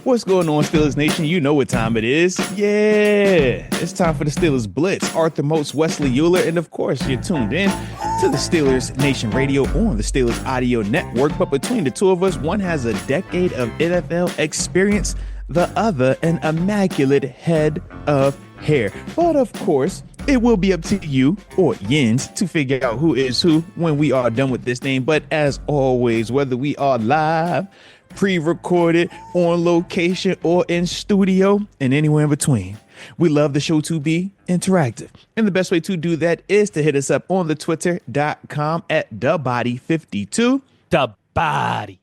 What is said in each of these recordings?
What's going on, Steelers Nation? You know what time it is. Yeah, it's time for the Steelers Blitz. Arthur Moats, Wesley Uhler, and of course, you're tuned in to the Steelers Nation Radio on the Steelers Audio Network. But between the two of us, one has a decade of NFL experience, the other an immaculate head of hair. But of course, it will be up to you or Yins to figure out who is who when we are done with this thing. But as always, whether we are live, pre-recorded, on location, or in studio, and anywhere in between, we love the show to be interactive. And the best way to do that is to hit us up on the twitter.com at thebody52. The body.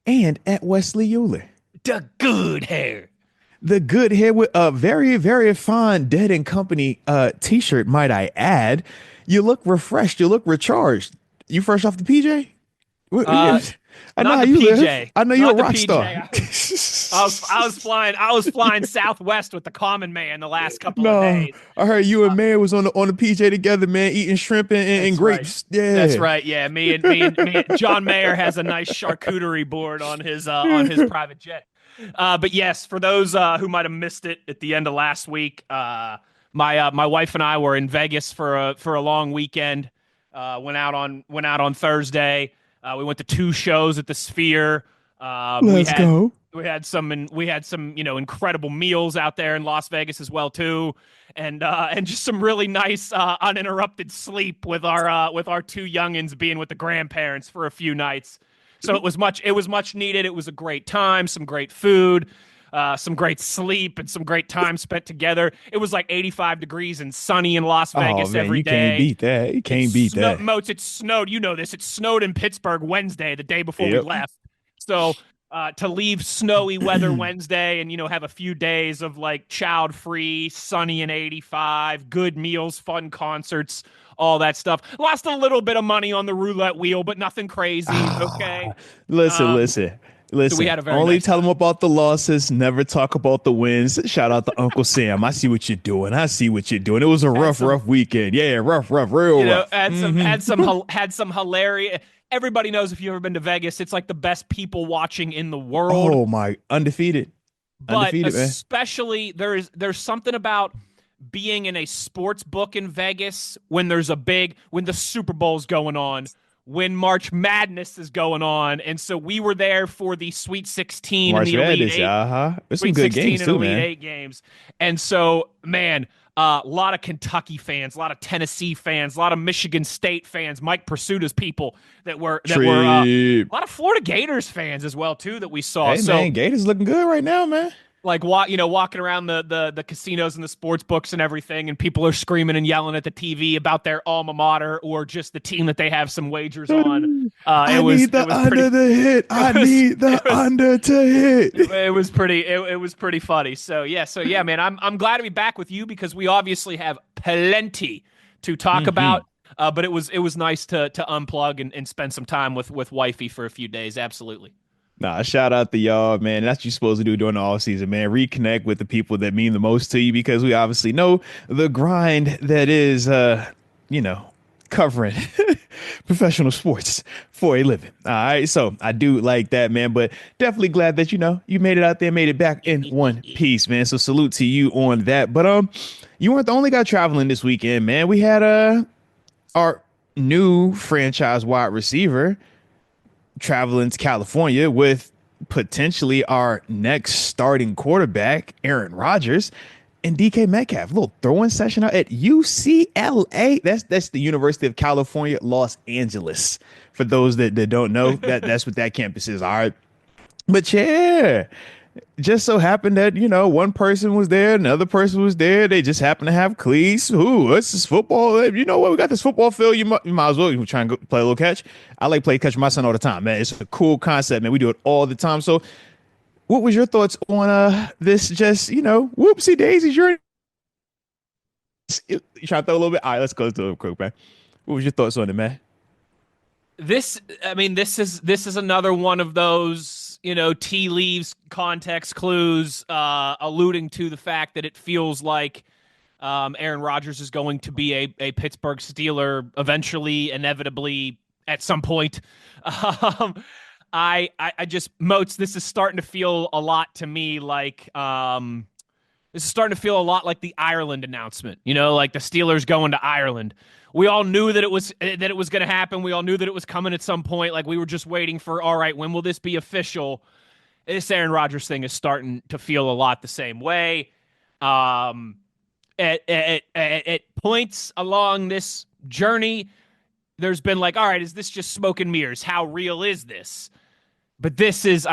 And at Wesley Uhler. The good hair. The good hair with a very, very fine Dead and Company t-shirt, might I add. You look refreshed. You look recharged. You fresh off the PJ? I know how you PJ. live. I know you're a rock star. I was flying Southwest with the common man the last couple of days. I heard you and Mayor was on the PJ together, man, eating shrimp and grapes. Right. Yeah, that's right. Yeah, me and John Mayer has a nice charcuterie board on his private jet. But yes, for those who might have missed it at the end of last week, my wife and I were in Vegas for a long weekend. Went out on Thursday. We went to 2 shows at the Sphere. Let's go. We had some incredible meals out there in Las Vegas as well too, and just some really nice uninterrupted sleep with our 2 youngins being with the grandparents for a few nights. So it was much needed. It was a great time, some great food, some great sleep, and some great time spent together. It was like 85 degrees and sunny in Las Vegas every day. You can't beat that. You can't beat that. Moats, it snowed. You know this. It snowed in Pittsburgh Wednesday, the day before we left. So to leave snowy weather Wednesday and, have a few days of like child-free, sunny and 85, good meals, fun concerts, all that stuff. Lost a little bit of money on the roulette wheel, but nothing crazy. Okay. Listen. So we had a very Only nice tell time. them about the losses. Never talk about the wins. Shout out to Uncle Sam. I see what you're doing. It was a rough weekend. Yeah, rough, real rough. Had some hilarious. Everybody knows if you've ever been to Vegas, it's like the best people watching in the world. Oh my, undefeated. But man. Especially there's something about being in a sports book in Vegas when the Super Bowl's going on, when March Madness is going on. And so we were there for the Sweet 16 March and the Elite Madness, 8. There's some good games too, man. Elite 8 games. And so, man, a lot of Kentucky fans, a lot of Tennessee fans, a lot of Michigan State fans, Mike Pursuita's people that were a lot of Florida Gators fans as well too that we saw. Hey, man, Gators looking good right now, man. Like walking around the casinos and the sports books and everything, and people are screaming and yelling at the TV about their alma mater or just the team that they have some wagers on. I need the under to hit. It was pretty funny. So yeah, man, I'm glad to be back with you because we obviously have plenty to talk about. But it was nice to unplug and spend some time with wifey for a few days. Absolutely. Nah, shout out to y'all, man. That's what you're supposed to do during the off season, man. Reconnect with the people that mean the most to you because we obviously know the grind that is, covering professional sports for a living. All right. So I do like that, man, but definitely glad that, you made it out there, made it back in one piece, man. So salute to you on that. But you weren't the only guy traveling this weekend, man. We had our new franchise wide receiver traveling to California with potentially our next starting quarterback, Aaron Rodgers, and DK Metcalf. A little throwing session out at UCLA. That's the University of California, Los Angeles. For those that don't know, that's what that campus is. All right. But yeah, just so happened that, one person was there, another person was there. They just happened to have cleats. Ooh, this is football. You know what? We got this football field. You might as well try and go play a little catch. I like play catch with my son all the time, man. It's a cool concept, man. We do it all the time. So what was your thoughts on this just, whoopsie daisies? You trying to throw a little bit? All right, let's go to it quick, man. What was your thoughts on it, man? This is another one of those, tea leaves, context clues, alluding to the fact that it feels like Aaron Rodgers is going to be a Pittsburgh Steeler eventually, inevitably, at some point. I just Moats, this is starting to feel a lot to me like this is starting to feel a lot like the Ireland announcement. Like the Steelers going to Ireland. We all knew that it was going to happen. We all knew that it was coming at some point. Like we were just waiting for, all right, when will this be official? This Aaron Rodgers thing is starting to feel a lot the same way. At points along this journey, there's been like, all right, is this just smoke and mirrors? How real is this? But this is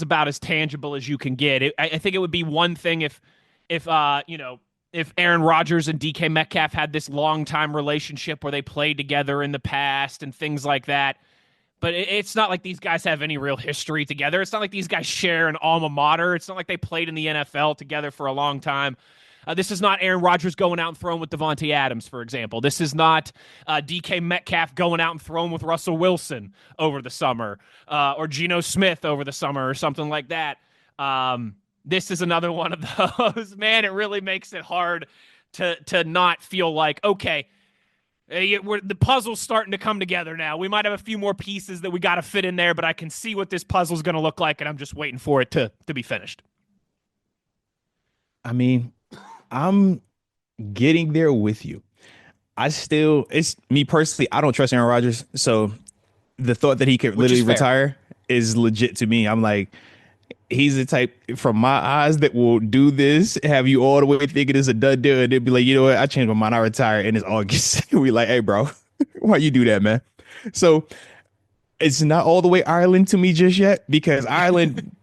about as tangible as you can get. I think it would be one thing if Aaron Rodgers and DK Metcalf had this long-time relationship where they played together in the past and things like that. But it's not like these guys have any real history together. It's not like these guys share an alma mater. It's not like they played in the NFL together for a long time. This is not Aaron Rodgers going out and throwing with Devontae Adams, for example. This is not DK Metcalf going out and throwing with Russell Wilson over the summer or Geno Smith over the summer or something like that. This is another one of those. Man, it really makes it hard to not feel like, okay, the puzzle's starting to come together now. We might have a few more pieces that we got to fit in there, but I can see what this puzzle's going to look like, and I'm just waiting for it to be finished. I mean, I'm getting there with you. It's me personally, I don't trust Aaron Rodgers. So the thought that he could literally retire is legit to me. I'm like, he's the type, from my eyes, that will do this, have you all the way thinking it's a done deal, and they'd be like, you know what, I changed my mind, I retire, and it's August. We like, hey, bro, why you do that, man? So it's not all the way Ireland to me just yet, because Ireland,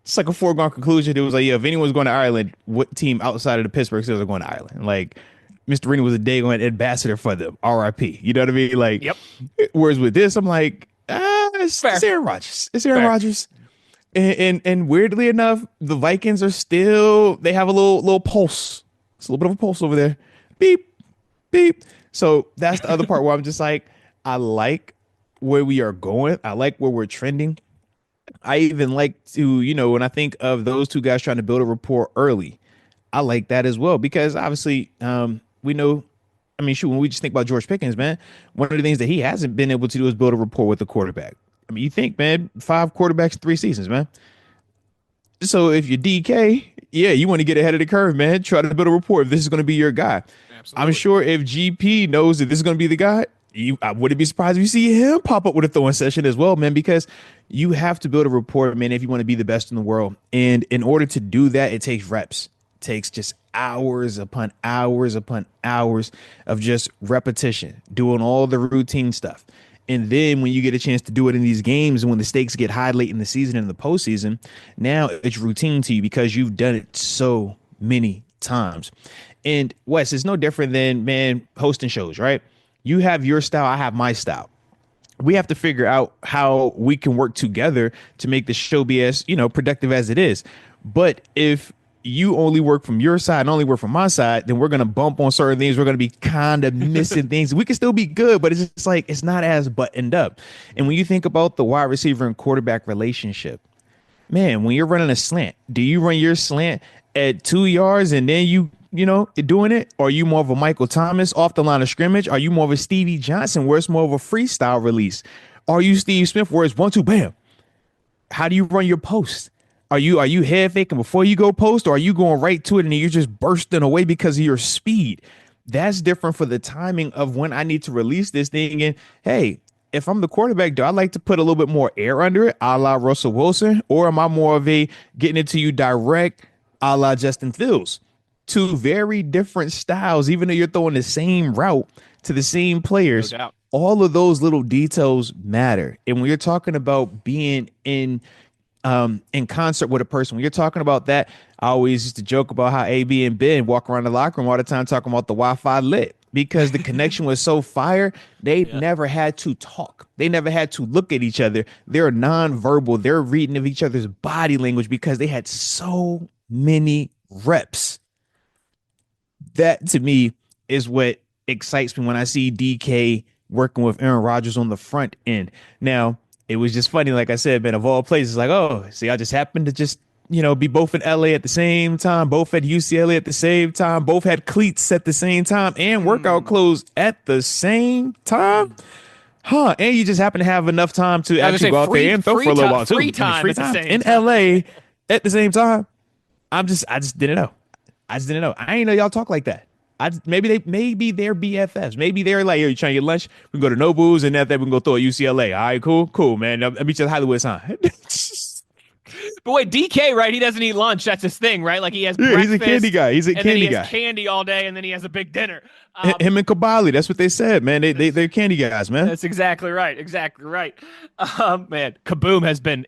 it's like a foregone conclusion. It was like, yeah, if anyone's going to Ireland, what team outside of the Pittsburgh Steelers are going to Ireland? Like, Mr. Rennie was a day-one ambassador for them, RIP. You know what I mean? Like, yep. Whereas with this, I'm like, it's Aaron Rodgers. It's Aaron Rodgers. And weirdly enough, the Vikings are still, they have a little pulse. It's a little bit of a pulse over there. Beep, beep. So that's the other part where I'm just like, I like where we are going. I like where we're trending. I even like to, when I think of those two guys trying to build a rapport early, I like that as well, because obviously we know, when we just think about George Pickens, man, one of the things that he hasn't been able to do is build a rapport with the quarterback. You think, man, 5 quarterbacks, 3 seasons, man. So if you're DK, yeah, you want to get ahead of the curve, man. Try to build a rapport if this is going to be your guy. Absolutely. I'm sure if GP knows that this is going to be the guy, I wouldn't be surprised if you see him pop up with a throwing session as well, man, because you have to build a rapport, man, if you want to be the best in the world. And in order to do that, it takes reps. It takes just hours upon hours upon hours of just repetition, doing all the routine stuff. And then when you get a chance to do it in these games, and when the stakes get high late in the season and the postseason, now it's routine to you because you've done it so many times. And Wes, it's no different than, man, hosting shows, right? You have your style, I have my style. We have to figure out how we can work together to make the show be as, productive as it is. But if you only work from your side and only work from my side, then we're going to bump on certain things. We're going to be kind of missing things. We can still be good, but it's just like, it's not as buttoned up. And when you think about the wide receiver and quarterback relationship, man, when you're running a slant, do you run your slant at 2 yards and then you doing it? Or are you more of a Michael Thomas off the line of scrimmage? Are you more of a Stevie Johnson where it's more of a freestyle release? Are you Steve Smith where it's 1, 2, bam? How do you run your post? Are you head faking before you go post, or are you going right to it and you're just bursting away because of your speed? That's different for the timing of when I need to release this thing. And hey, if I'm the quarterback, do I like to put a little bit more air under it, a la Russell Wilson, or am I more of a getting it to you direct, a la Justin Fields? Two very different styles, even though you're throwing the same route to the same players. No doubt. All of those little details matter. And when you're talking about being in concert with a person, when you're talking about that, I always used to joke about how AB and Ben walk around the locker room all the time talking about the Wi-Fi lit, because the connection was so fire. They never had to talk. They never had to look at each other. They're nonverbal. They're reading of each other's body language because they had so many reps. That to me is what excites me when I see DK working with Aaron Rodgers on the front end. Now, it was just funny, like I said, man, of all places, like, oh, see, I just happened to just, be both in LA at the same time, both at UCLA at the same time, both had cleats at the same time and workout clothes at the same time. Huh? And you just happen to have enough time to I was actually gonna go say out there and throw for a little while too. free time Free at the time same in time. LA at the same time. I just didn't know. I just didn't know. I ain't know y'all talk like that. Maybe they're BFFs. Maybe they're like, yo, you trying to get lunch? We can go to Nobu's and after that we can go throw at UCLA. All right, cool, man. I'll meet you at Hollywood sign. But wait, DK, right? He doesn't eat lunch. That's his thing, right? Like he has Yeah, he's a candy breakfast, guy. He's a and then he candy has guy. candy all day, and then he has a big dinner. Him and Kabali, that's what they said, man. They're candy guys, man. That's exactly right. Exactly right. Man,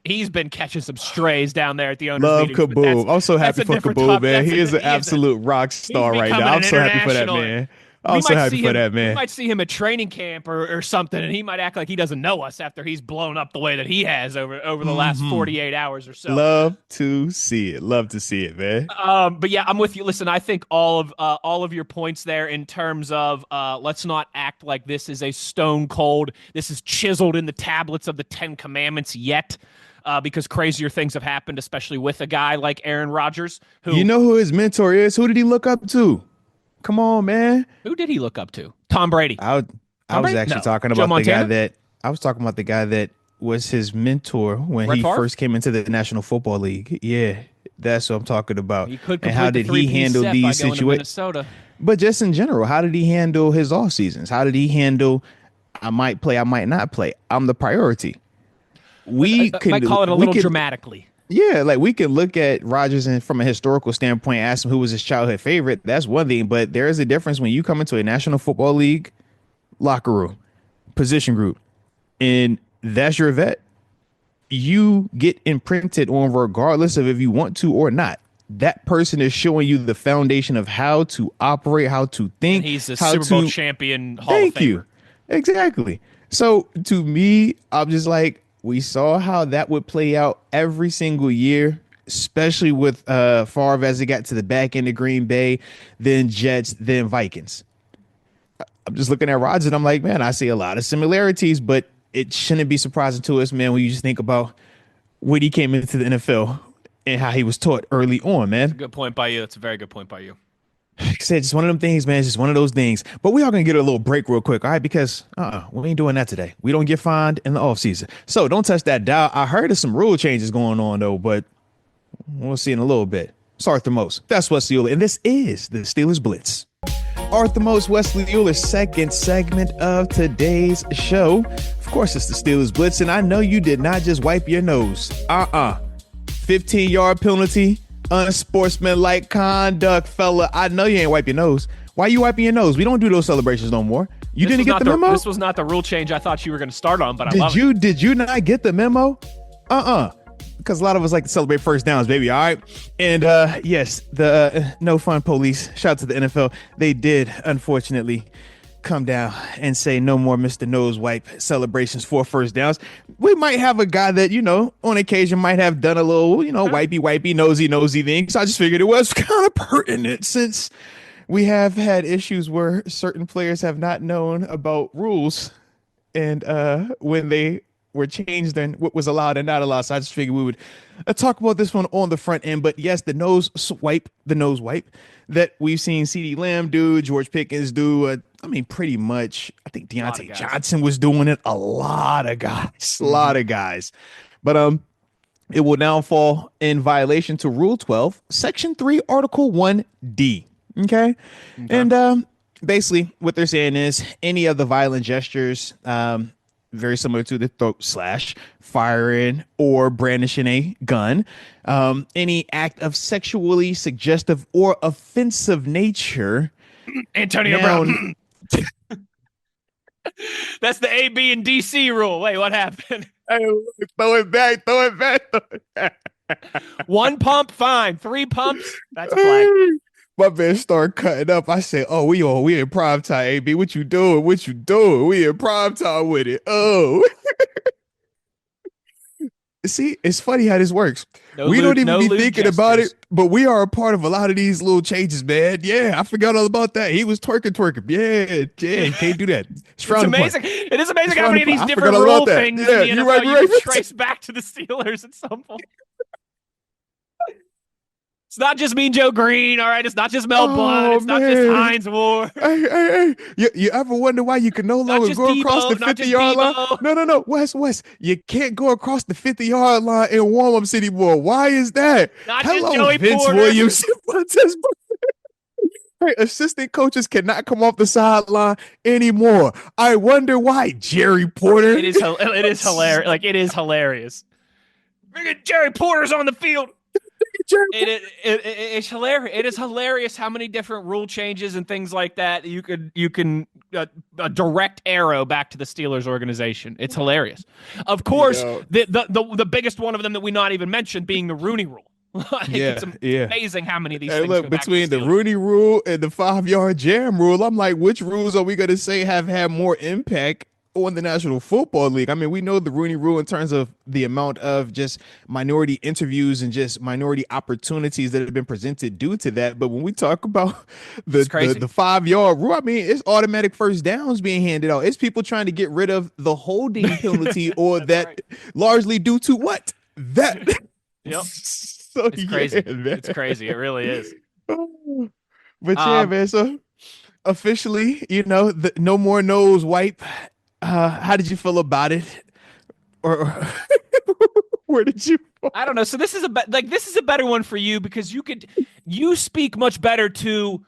he's been catching some strays down there at the owners' Love meetings, but that's Kaboom. I'm so that's happy a for different Kaboom, topic. man. That's He is an he is a absolute rock he's star right becoming now. an I'm so happy for that international. man. I'm so happy for that We man. might see him at training camp or something, and he might act like he doesn't know us after he's blown up the way that he has over the last 48 hours or so. Love to see it. Love to see it, man. But yeah, I'm with you. Listen, I think all of your points there in terms of let's not act like this is a stone cold. This is chiseled in the tablets of the Ten Commandments yet. Because crazier things have happened, especially with a guy like Aaron Rodgers. You know who his mentor is? Who did he look up to? Come on, man. Who did he look up to? Tom Brady. I was actually talking Joe about the guy Montana? that was his mentor when Brett he Favre? first came into the National Football League. Yeah, that's what I'm talking about. He could And how complete did the he three-piece handle set these by going to situations? Minnesota. But just in general, how did he handle his off seasons? How did he handle? I might play, I might not play. I'm the priority. We could might call it a little dramatically. Yeah, like we can look at Rodgers and from a historical standpoint, ask him who was his childhood favorite. That's one thing, but there is a difference when you come into a National Football League locker room, position group, and that's your vet. You get imprinted on regardless of if you want to or not. That person is showing you the foundation of how to operate, how to think. And he's a how Super Bowl to, champion Hall Thank of Famer. you. Exactly. So to me, I'm just like, we saw how that would play out every single year, especially with Favre as it got to the back end of Green Bay, then Jets, then Vikings. I'm just looking at Rodgers and I'm like, man, I see a lot of similarities, but it shouldn't be surprising to us, man, when you just think about when he came into the NFL and how he was taught early on, man. Good point by you. That's a very good point by you. Like I said, it's one of them things, man. It's just one of those things. But we are going to get a little break real quick, all right? Because we ain't doing that today. We don't get fined in the offseason. So don't touch that dial. I heard of some rule changes going on, though, but we'll see in a little bit. It's Arthur Moats. That's Wesley Uhler, and this is the Steelers Blitz. Arthur Moats, Wesley Uhler, second segment of today's show. Of course, it's the Steelers Blitz, and I know you did not just wipe your nose. 15-yard penalty. Unsportsmanlike conduct, fella. I know you ain't wipe your nose. Why you wiping your nose? We don't do those celebrations no more. You didn't get the memo? This was not the rule change I thought you were going to start on, but I love it. Did you not get the memo? Because a lot of us like to celebrate first downs, baby. All right. And yes, the no fun police, shout out to the NFL. They did, unfortunately, come down and say no more Mr. Nose Wipe celebrations for first downs. We might have a guy that, on occasion might have done a little, wipey, nosy thing. So I just figured it was kind of pertinent since we have had issues where certain players have not known about rules and when they were changed and what was allowed and not allowed. So I just figured we would talk about this one on the front end. But yes, the nose wipe that we've seen CeeDee Lamb do, George Pickens do. Pretty much, I think Deontay Johnson was doing it. A lot of guys. But it will now fall in violation to Rule 12, Section 3, Article 1D. Okay. And basically what they're saying is any of the violent gestures, very similar to the throat slash, firing or brandishing a gun, any act of sexually suggestive or offensive nature. Antonio Brown. That's the A, B, and DC rule. Wait, what happened? Hey, throw it back. 1 pump, fine. 3 pumps, that's a flag. My man start cutting up. I say, "Oh, we in prime time, AB. What you doing? We in prime time with it." Oh, see, it's funny how this works. We don't even be thinking about it, but we are a part of a lot of these little changes, man. Yeah, I forgot all about that. He was twerking. Yeah, you can't do that. It's amazing. It is amazing how many of these different rule things in the NFL you can trace back to the Steelers at some point. It's not just Mean Joe Green, all right? It's not just Mel Blount. Oh It's not just man. Heinz Ward. Hey. You ever wonder why you can no Not longer just go across the Debo. Not 50 just yard line? Debo. No. West. You can't go across the 50-yard line in warm-ups anymore. Why is that? Not just Hello, Joey Vince Porter. Williams. Hey, assistant coaches cannot come off the sideline anymore. I wonder why. Jerry Porter. It is hilarious. Like, it is hilarious. Jerry Porter's on the field. It's hilarious. It is hilarious how many different rule changes and things like that you can a direct arrow back to the Steelers organization. It's hilarious. Of course, the biggest one of them that we not even mentioned being the Rooney Rule. It's amazing how many of these things look, go back between to the Rooney Rule and the 5-yard jam rule, I'm like, which rules are we going to say have had more impact on the National Football League? I mean, we know the Rooney Rule in terms of the amount of just minority interviews and just minority opportunities that have been presented due to that. But when we talk about the 5-yard rule, I mean, it's automatic first downs being handed out. It's people trying to get rid of the holding penalty or that right. Largely due to what? That. Yep. So, it's crazy. Man. It's crazy. It really is. But yeah, man. So officially, no more nose wipe. How did you feel about it? Or where did you? I don't know. So this is a better one for you because you speak much better to.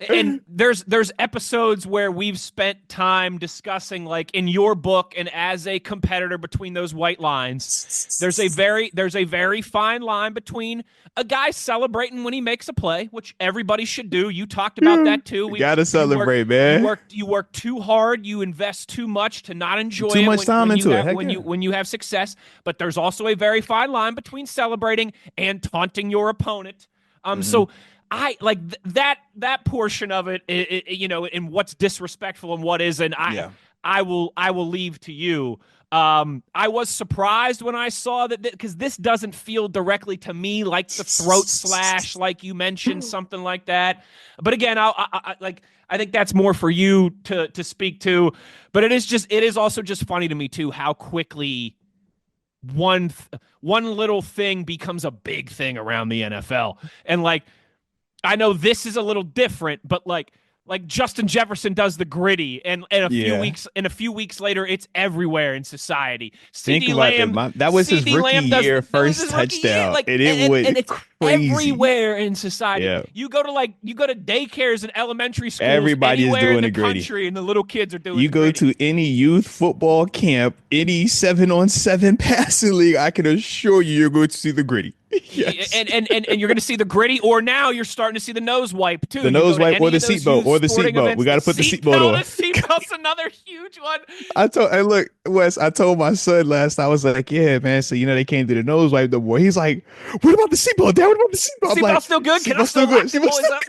And there's episodes where we've spent time discussing, like, in your book and as a competitor between those white lines, there's a very fine line between a guy celebrating when he makes a play, which everybody should do. You talked about that too. You gotta celebrate, man. You work too hard. You invest too much to not enjoy too much time into it when you have success. But there's also a very fine line between celebrating and taunting your opponent. So. I like that portion of it, and what's disrespectful and what isn't. I will leave to you. I was surprised when I saw that because this doesn't feel directly to me like the throat slash, like you mentioned, something like that. But again, I think that's more for you to speak to. But it is also just funny to me too how quickly one little thing becomes a big thing around the NFL, and like. I know this is a little different, but like Justin Jefferson does the gritty, and a few weeks later, it's everywhere in society. CeeDee Lamb, that was his rookie year, first touchdown, and it's crazy. Everywhere in society. Yeah. You go to daycares and elementary schools. Everybody is doing the gritty, country, and the little kids are doing. You go to any youth football camp, any 7-on-7 passing league, I can assure you're going to see the gritty. Yes. And you're going to see the gritty, or now you're starting to see the nose wipe too. The nose wipe or the seatbelt. We got to put the seatbelt on. The seatbelt's another huge one. Look, Wes, I told my son last night, I was like, yeah, man. So, they can't do the nose wipe no more. He's like, what about the seatbelt, Dad? What about the seatbelt? Seatbelt's still good? Can I still lock the boys up?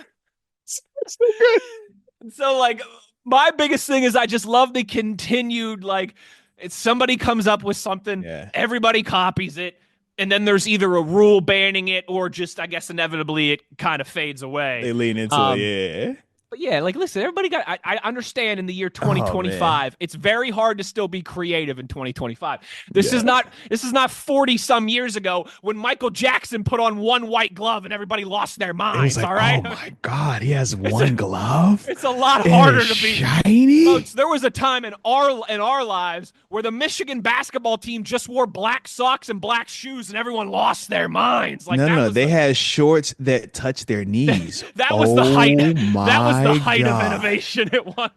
Still good. So, like, my biggest thing is I just love the continued, like, it's somebody comes up with something, everybody copies it. And then there's either a rule banning it or just, I guess, inevitably it kind of fades away. They lean into it, yeah. But yeah, like, listen, everybody I understand in the year 2025, it's very hard to still be creative in 2025. This is not 40 some years ago when Michael Jackson put on one white glove and everybody lost their minds. Like, all right. Oh my God, he has one glove. It's a lot harder to be shiny. Folks, there was a time in our lives where the Michigan basketball team just wore black socks and black shoes and everyone lost their minds. Like, they had shorts that touched their knees. That was the height. That was the height of innovation at one point.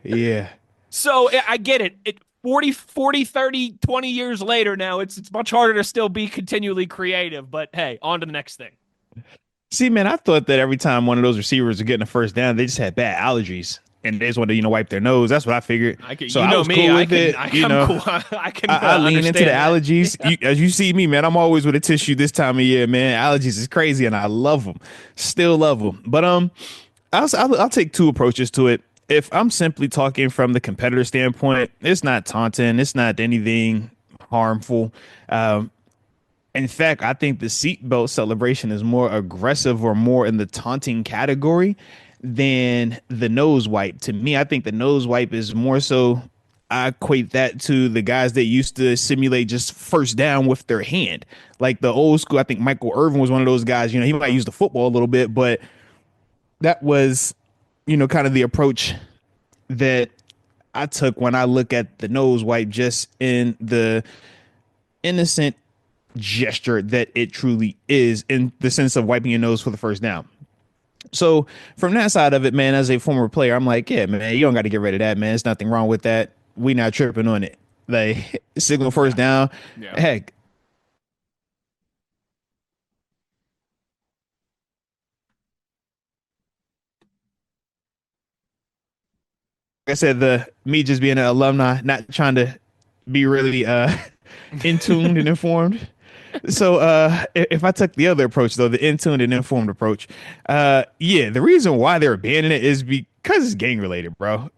Yeah. So I get it. 40, 30, 20 years later now, it's much harder to still be continually creative. But hey, on to the next thing. See, man, I thought that every time one of those receivers are getting a first down, they just had bad allergies. And they just want to, wipe their nose. That's what I figured. I was cool with it. I lean into the allergies. Yeah. As you see me, man, I'm always with a tissue this time of year, man. Allergies is crazy, and I love them. Still love them. But I'll take two approaches to it. If I'm simply talking from the competitor standpoint, it's not taunting. It's not anything harmful. In fact, I think the seatbelt celebration is more aggressive or more in the taunting category than the nose wipe. To me, I think the nose wipe is more so I equate that to the guys that used to simulate just first down with their hand. Like the old school, I think Michael Irvin was one of those guys. He might use the football a little bit, but that was, kind of the approach that I took when I look at the nose wipe, just in the innocent gesture that it truly is, in the sense of wiping your nose for the first down. So from that side of it, man, as a former player, I'm like, yeah, man, you don't got to get rid of that, man. There's nothing wrong with that. We not tripping on it. Like, signal first down. Yeah. Heck, like I said, the me just being an alumni, not trying to be really in tuned and informed. So if I took the other approach, though, the in tuned and informed approach, yeah, the reason why they're banning it is because it's gang related, bro.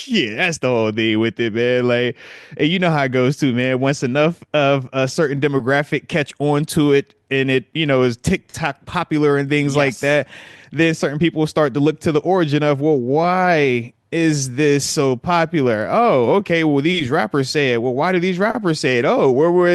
Yeah, that's the whole thing with it, man. Like, and you know how it goes too, man. Once enough of a certain demographic catch on to it, and it, is TikTok popular and things like that, then certain people start to look to the origin of, well, why is this so popular? Oh, okay. Well, these rappers say it. Well, why do these rappers say it? Oh, where were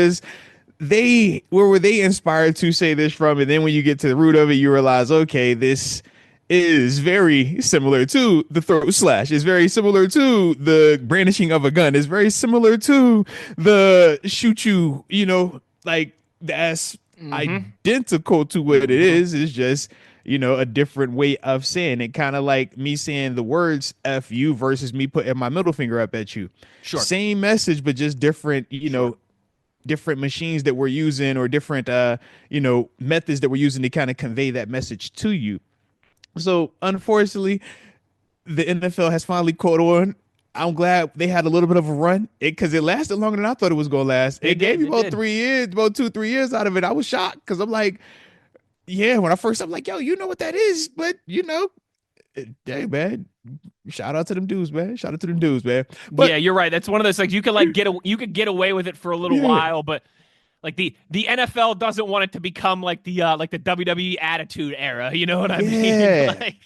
they inspired to say this from? And then when you get to the root of it, you realize, okay, this is very similar to the throat slash. It's very similar to the brandishing of a gun. It's very similar to the shoot you, like that's identical to what it is. It's just, a different way of saying it. Kind of like me saying the words F you versus me putting my middle finger up at you. Sure. Same message, but just different, different machines that we're using, or different, methods that we're using to kind of convey that message to you. So unfortunately, the NFL has finally caught on. I'm glad they had a little bit of a run, because it lasted longer than I thought it was going to last. It gave me about 3 years, about 2-3 years out of it. I was shocked, because I'm like, yeah, when I'm like, yo, you know what that is, but hey, man, shout out to them dudes, man. Shout out to them dudes, man. But yeah, you're right. That's one of those things you could you could get away with it for a little while, but like the NFL doesn't want it to become like the WWE Attitude Era. You know what I mean? Like,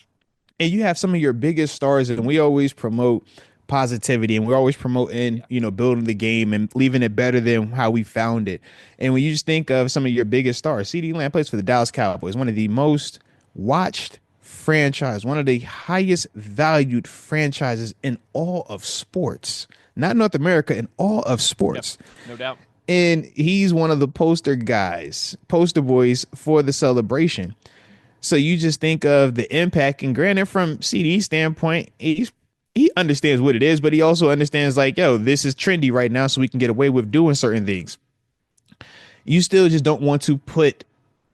and you have some of your biggest stars, and we always promote positivity, and we're always promoting, building the game and leaving it better than how we found it. And when you just think of some of your biggest stars, CeeDee Lamb plays for the Dallas Cowboys, one of the most watched franchise, one of the highest valued franchises in all of sports, not North America, in all of sports. Yep, no doubt. And he's one of the poster boys for the celebration. So you just think of the impact, and granted, from CD's standpoint, he understands what it is, but he also understands, like, yo, this is trendy right now, so we can get away with doing certain things. You still just don't want to put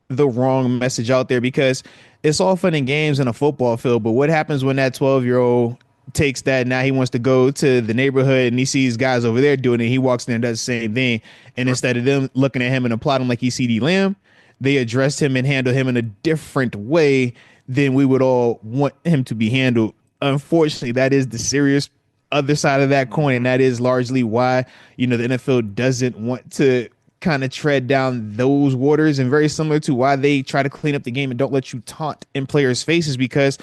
the wrong message out there, because it's all fun and games in a football field, but what happens when that 12-year-old takes that, now he wants to go to the neighborhood and he sees guys over there doing it, he walks in and does the same thing, and instead of them looking at him and applauding him like he's CeeDee Lamb, they address him and handle him in a different way than we would all want him to be handled. Unfortunately, that is the serious other side of that coin, and that is largely why, the NFL doesn't want to kind of tread down those waters, and very similar to why they try to clean up the game and don't let you taunt in players' faces, because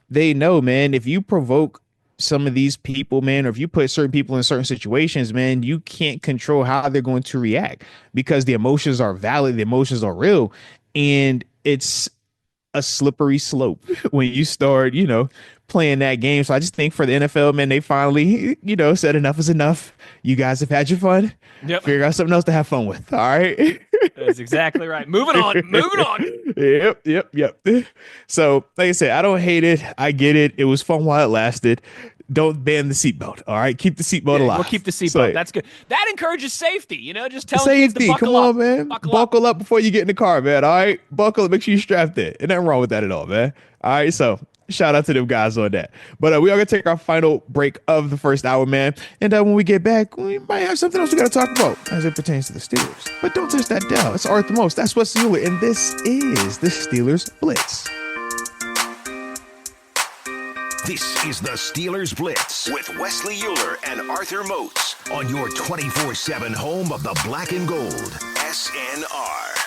they know, man, if you provoke some of these people, man, or if you put certain people in certain situations, man, you can't control how they're going to react, because the emotions are valid, the emotions are real, and it's a slippery slope when you start, playing that game. So I just think for the NFL, man, they finally, said enough is enough. You guys have had your fun. Yep. Figure out something else to have fun with. All right. That's exactly right. Moving on. Yep. So, like I said, I don't hate it. I get it. It was fun while it lasted. Don't ban the seatbelt. All right. Keep the seatbelt alive. We'll keep the seatbelt. So, that's good. That encourages safety. Just tell safety. Kids to buckle Come up. on, man. Buckle up before you get in the car, man. All right. Buckle up. Make sure you strapped in. Ain't nothing wrong with that at all, man. All right. So, shout out to them guys on that. But we are going to take our final break of the first hour, man. And when we get back, we might have something else we got to talk about as it pertains to the Steelers. But don't touch that dial. It's Arthur Most. That's Wesley Uhler. And this is the Steelers Blitz. This is the Steelers Blitz with Wesley Uhler and Arthur Moats on your 24/7 home of the black and gold, SNR.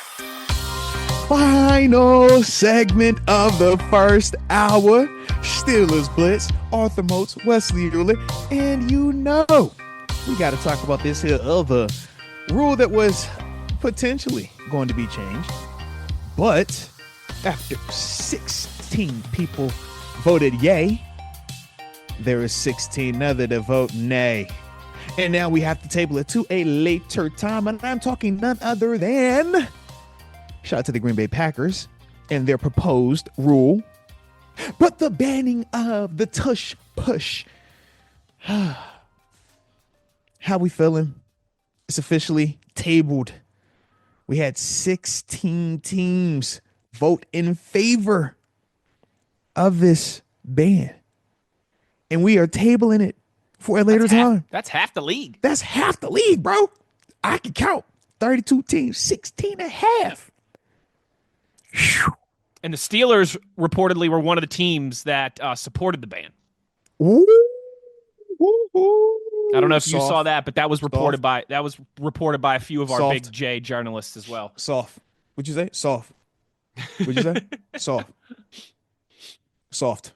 Final segment of the first hour. Steelers Blitz, Arthur Moats, Wesley Uhler, and we got to talk about this here other rule that was potentially going to be changed. But after 16 people voted yay, there is 16 other to vote nay. And now we have to table it to a later time. And I'm talking none other than, shout out to the Green Bay Packers and their proposed rule, but the banning of the Tush push. How we feeling? It's officially tabled. We had 16 teams vote in favor of this ban. And we are tabling it for a later time. That's half the league. That's half the league, bro. I can count 32 teams, 16 and a half. Whew. And the Steelers reportedly were one of the teams that supported the ban. Ooh. I don't know if you saw that, but that was reported by a few of our Big J journalists as well. Soft. What'd you say? Soft. What'd you say? Soft. Soft.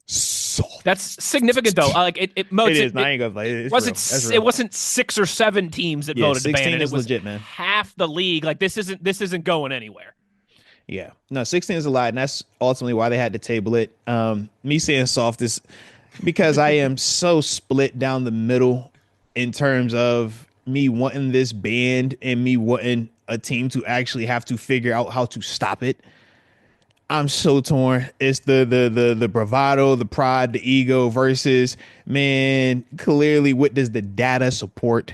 Soft. That's significant though. Like it is. I ain't gonna play. It wasn't 6 or 7 teams that voted to ban it. It was legit, man. Half the league. Like this isn't going anywhere. Yeah. No, 16 is a lot, and that's ultimately why they had to table it. Me saying soft is because I am so split down the middle in terms of me wanting this banned and me wanting a team to actually have to figure out how to stop it. I'm so torn. It's the bravado, the pride, the ego versus, man, clearly what does the data support?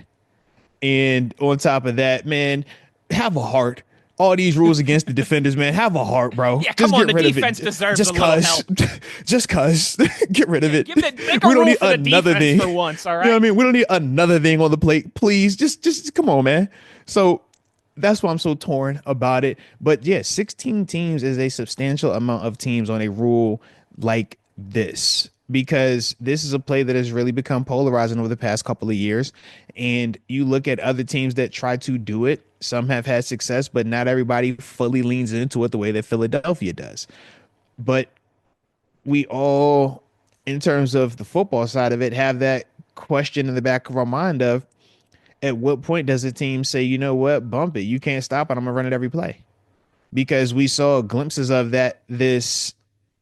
And on top of that, man, have a heart. All these rules against the defenders, man, have a heart, bro. Yeah, come on, the defense deserves a little help. Just cause. Get rid of it. Make a rule for the defense for once, all right? You know what I mean? We don't need another thing on the plate. Please, just come on, man. So that's why I'm so torn about it. But yeah, 16 teams is a substantial amount of teams on a rule like this, because this is a play that has really become polarizing over the past couple of years. And you look at other teams that try to do it. Some have had success, but not everybody fully leans into it the way that Philadelphia does. But we all, in terms of the football side of it, have that question in the back of our mind of, at what point does a team say, you know what, bump it, you can't stop it, I'm gonna run it every play? Because we saw glimpses of that this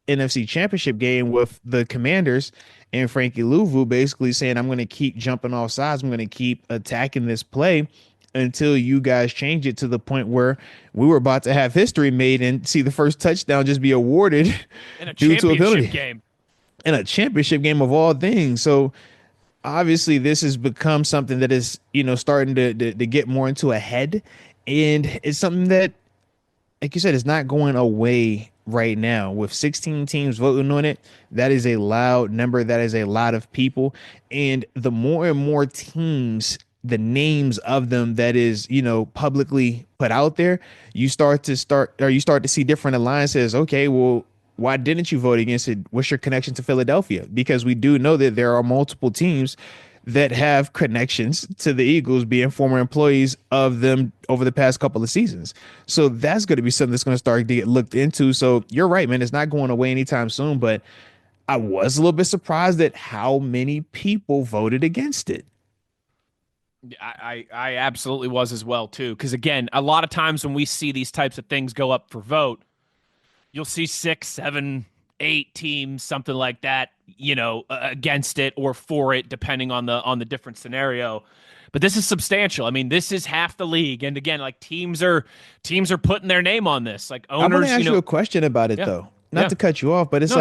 NFC Championship game with the Commanders and Frankie Louvu basically saying, I'm going to keep jumping off sides, I'm going to keep attacking this play until you guys change it, to the point where we were about to have history made and see the first touchdown just be awarded in a due to ability game. In a championship game of all things. So obviously this has become something that is, starting to get more into a head. And it's something that, like you said, is not going away right now. With 16 teams voting on it, that is a loud number. That is a lot of people. And the more and more teams, the names of them that is, publicly put out there, you start to see different alliances. Okay, well, why didn't you vote against it? What's your connection to Philadelphia? Because we do know that there are multiple teams that have connections to the Eagles, being former employees of them over the past couple of seasons. So that's going to be something that's going to start to get looked into. So you're right, man. It's not going away anytime soon, but I was a little bit surprised at how many people voted against it. I absolutely was as well, too. Because, again, a lot of times when we see these types of things go up for vote, you'll see 6, 7, 8 teams, something like that, against it or for it, depending on the different scenario. But this is substantial. I mean, this is half the league. And again, like teams are putting their name on this. Like owners, I'm going to ask you a question about it, though. Not to cut you off, but it's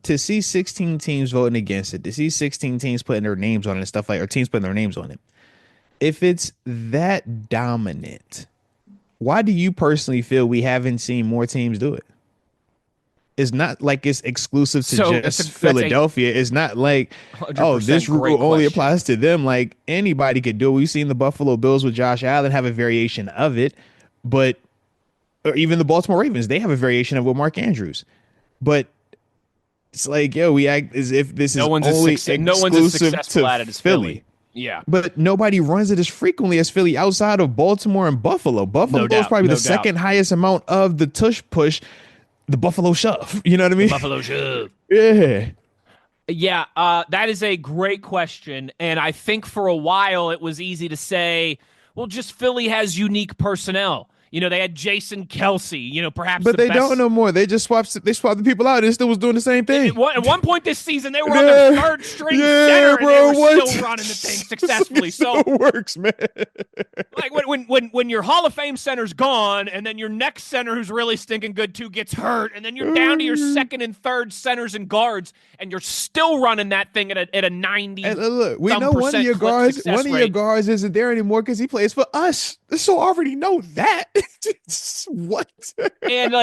to see 16 teams voting against it, to see 16 teams putting their names on it and stuff or teams putting their names on it. If it's that dominant, why do you personally feel we haven't seen more teams do it? It's not like it's exclusive to just Philadelphia. It's not like, this rule only applies to them. Like anybody could do it. We've seen the Buffalo Bills with Josh Allen have a variation of it, or even the Baltimore Ravens, they have a variation of it with Mark Andrews. But it's like, we act as if this is only exclusive to Philly. Yeah. But nobody runs it as frequently as Philly outside of Baltimore and Buffalo. Buffalo is probably the second highest amount of the tush push the Buffalo Shove. You know what I mean? Buffalo Shove. Yeah. Yeah, that is a great question. And I think for a while it was easy to say, well, just Philly has unique personnel. They had Jason Kelsey, perhaps But the they best. don't no more. They swapped the people out and still was doing the same thing. At one point this season, they were on their third string center, and they were still running the thing successfully. So it works, man. Like when your Hall of Fame center's gone, and then your next center who's really stinking good too gets hurt, and then you're down to your second and third centers and guards, and you're still running that thing at a 90. And look, we know one of your guards isn't there anymore because he plays for us. So already know that. What? and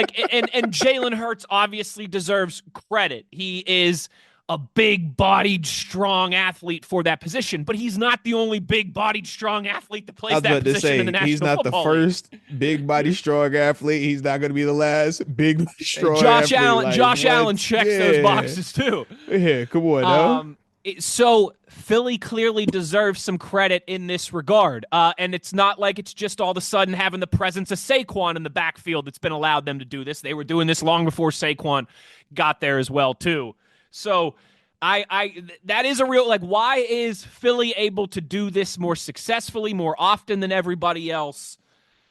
Jalen Hurts obviously deserves credit. He is a big-bodied, strong athlete for that position, but he's not the only big-bodied, strong athlete that plays that position in the National Football League. He's not the first big-body, strong athlete. He's not going to be the last big, strong athlete. Josh Allen checks those boxes too. Yeah, come on now. So Philly clearly deserves some credit in this regard. And it's not like it's just all of a sudden having the presence of Saquon in the backfield that's been allowed them to do this. They were doing this long before Saquon got there as well too. So that is a real, why is Philly able to do this more successfully, more often than everybody else?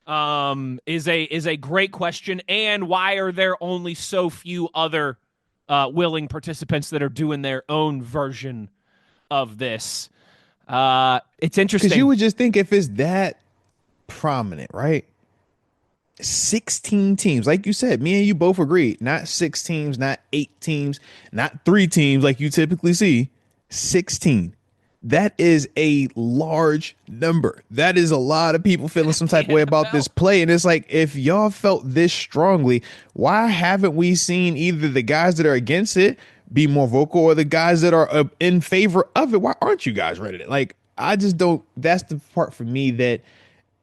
Is a great question. And why are there only so few other willing participants that are doing their own version of this? It's interesting. Because you would just think if it's that prominent, right? 16 teams, like you said, me and you both agreed, not 6 teams, not 8 teams, not 3 teams like you typically see, 16. That is a large number. That is a lot of people feeling some type of way about this play. And it's like, if y'all felt this strongly, why haven't we seen either the guys that are against it be more vocal or the guys that are in favor of it? Why aren't you guys ready to? Like, I just don't. That's the part for me that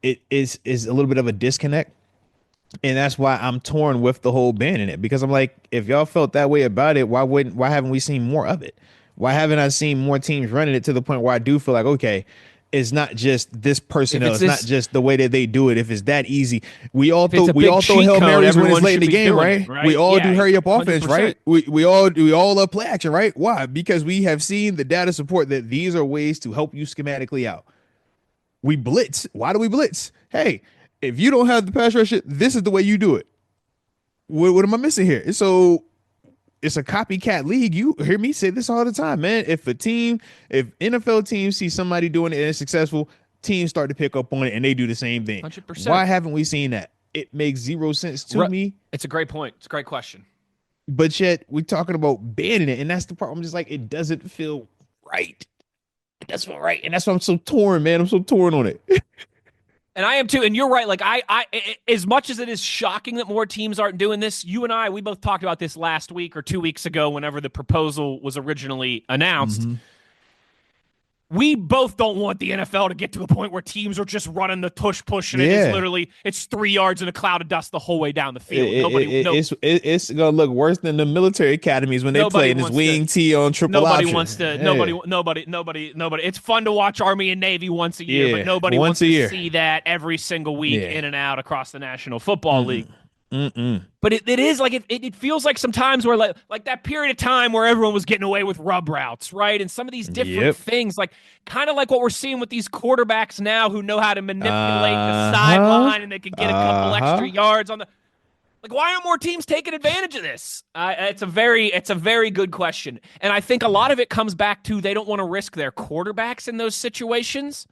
it is a little bit of a disconnect. And that's why I'm torn with the whole banning it, because I'm like, if y'all felt that way about it, why haven't we seen more of it? Why haven't I seen more teams running it to the point where I do feel like, okay, it's not just this personnel. It's not just the way that they do it. If it's that easy, we all throw Hail Marys when it's late in the game, right? We all do hurry up offense, 100%. Right? We all love play action, right? Why? Because we have seen the data support that these are ways to help you schematically out. We blitz. Why do we blitz? Hey, if you don't have the pass rush, this is the way you do it. What am I missing here? So it's a copycat league. You hear me say this all the time, man. If NFL teams see somebody doing it and it's successful, teams start to pick up on it and they do the same thing. 100%. Why haven't we seen that? It makes zero sense to me. It's a great point. It's a great question. But yet we're talking about banning it, and that's the part I'm just like, it doesn't feel right. It doesn't feel right, and that's why I'm so torn, man. I'm so torn on it. And I am too. And you're right. Like I, as much as it is shocking that more teams aren't doing this, you and I, we both talked about this last week or 2 weeks ago, whenever the proposal was originally announced. Mm-hmm. We both don't want the NFL to get to a point where teams are just running the tush push, and it's 3 yards in a cloud of dust the whole way down the field. It's gonna look worse than the military academies when they play in this wing T on triple option. Nobody. It's fun to watch Army and Navy once a year, but nobody wants to see that every single week in and out across the National Football League. But it is like it feels like sometimes where like that period of time where everyone was getting away with rub routes, right? And some of these different things, like kind of like what we're seeing with these quarterbacks now who know how to manipulate the sideline, and they can get a couple extra yards on the. Like, why aren't more teams taking advantage of this? It's a very good question, and I think a lot of it comes back to they don't want to risk their quarterbacks in those situations,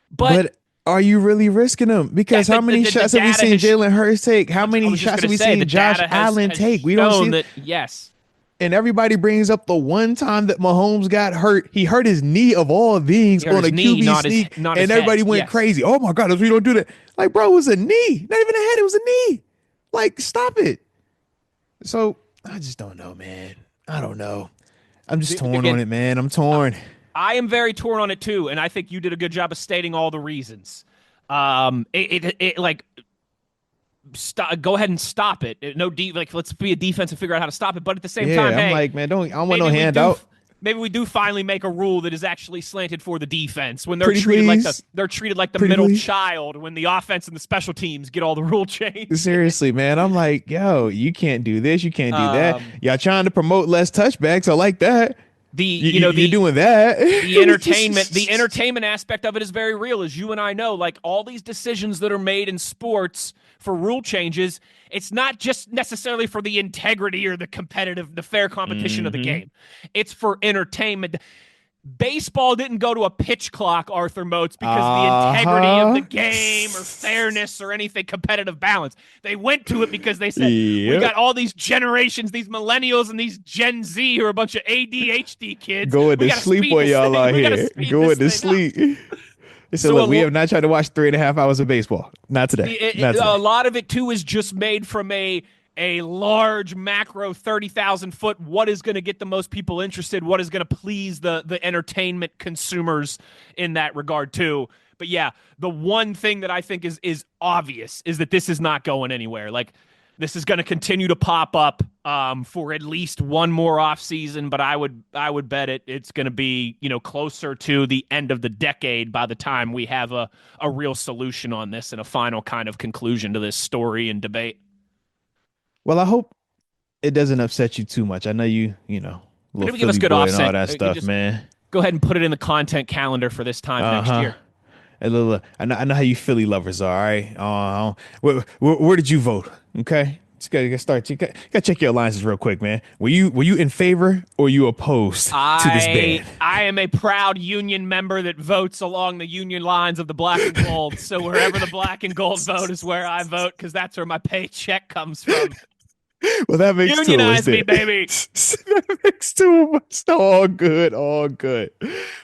but are you really risking them? Because how many shots have we seen Jalen Hurts take? How many shots have we seen Josh Allen take? We don't see that. Yes. And everybody brings up the one time that Mahomes got hurt. He hurt his knee of all things on a QB sneak, and everybody went crazy. Oh my God, we don't do that. Like, bro, it was a knee. Not even a head, it was a knee. Like, stop it. So I just don't know, man. I don't know. I'm just torn on it, man. I'm torn. I am very torn on it too, and I think you did a good job of stating all the reasons. Go ahead and stop it. Let's be a defense and figure out how to stop it. But at the same time, I'm like, man, I don't want no handout. Maybe we do finally make a rule that is actually slanted for the defense when Pretty treated please. like the Pretty middle please. child when the offense and the special teams get all the rule change. Seriously, man. I'm like, yo, you can't do this. You can't do that. Y'all trying to promote less touchbacks. I like that. You're doing that. the entertainment aspect of it is very real, as you and I know. Like all these decisions that are made in sports for rule changes, it's not just necessarily for the integrity or the fair competition of the game. It's for entertainment. Baseball didn't go to a pitch clock, Arthur Moats, because of the integrity of the game or fairness or anything competitive balance. They went to it because they said, we got all these generations, these millennials and these Gen Z who are a bunch of ADHD kids. Going to sleep while y'all out here. Going to sleep. They said, look, we have not tried to watch 3.5 hours of baseball. Not today. A lot of it, too, is just made from a large macro 30,000 foot, what is going to get the most people interested, what is going to please the entertainment consumers in that regard too. But yeah, the one thing that I think is obvious is that this is not going anywhere. Like this is going to continue to pop up for at least one more off season, but I would bet it's going to be, closer to the end of the decade by the time we have a real solution on this and a final kind of conclusion to this story and debate. Well, I hope it doesn't upset you too much. I know you little Maybe give us Philly good boy offset. and all that stuff, man. Go ahead and put it in the content calendar for this time next year. I know how you Philly lovers are. All right. Where did you vote? Okay. Just gotta start. You gotta check your alliances real quick, man. Were you in favor or you opposed to this ban? I am a proud union member that votes along the union lines of the black and gold. So wherever the black and gold vote is where I vote, because that's where my paycheck comes from. Well, that makes unionize me, baby. That makes two of us. All good.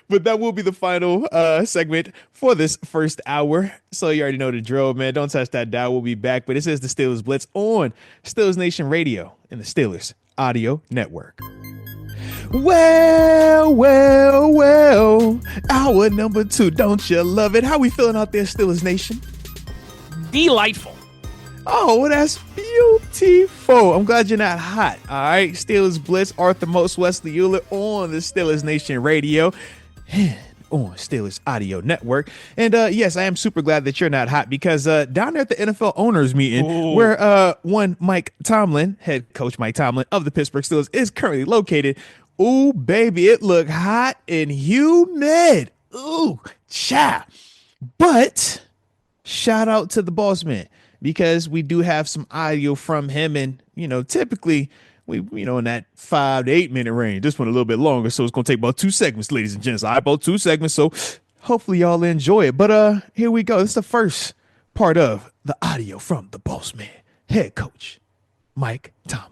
But that will be the final segment for this first hour. So you already know the drill, man. Don't touch that dial. We'll be back. But this is the Steelers Blitz on Steelers Nation Radio and the Steelers Audio Network. Well. Hour number 2. Don't you love it? How we feeling out there, Steelers Nation? Delightful. Oh, that's beautiful. I'm glad you're not hot. All right. Steelers Blitz, Arthur Moats, Wesley Uhler on the Steelers Nation Radio and on Steelers Audio Network. And yes, I am super glad that you're not hot because down there at the NFL owners meeting where one Mike Tomlin, head coach Mike Tomlin of the Pittsburgh Steelers, is currently located. Ooh, baby, it looked hot and humid. Ooh, cha. But shout out to the boss man, because we do have some audio from him. And, typically we, in that 5 to 8 minute range. This one a little bit longer. So it's going to take about 2 segments, ladies and gents. About 2 segments. So hopefully y'all enjoy it. But here we go. This is the first part of the audio from the boss man, head coach Mike Tomlin.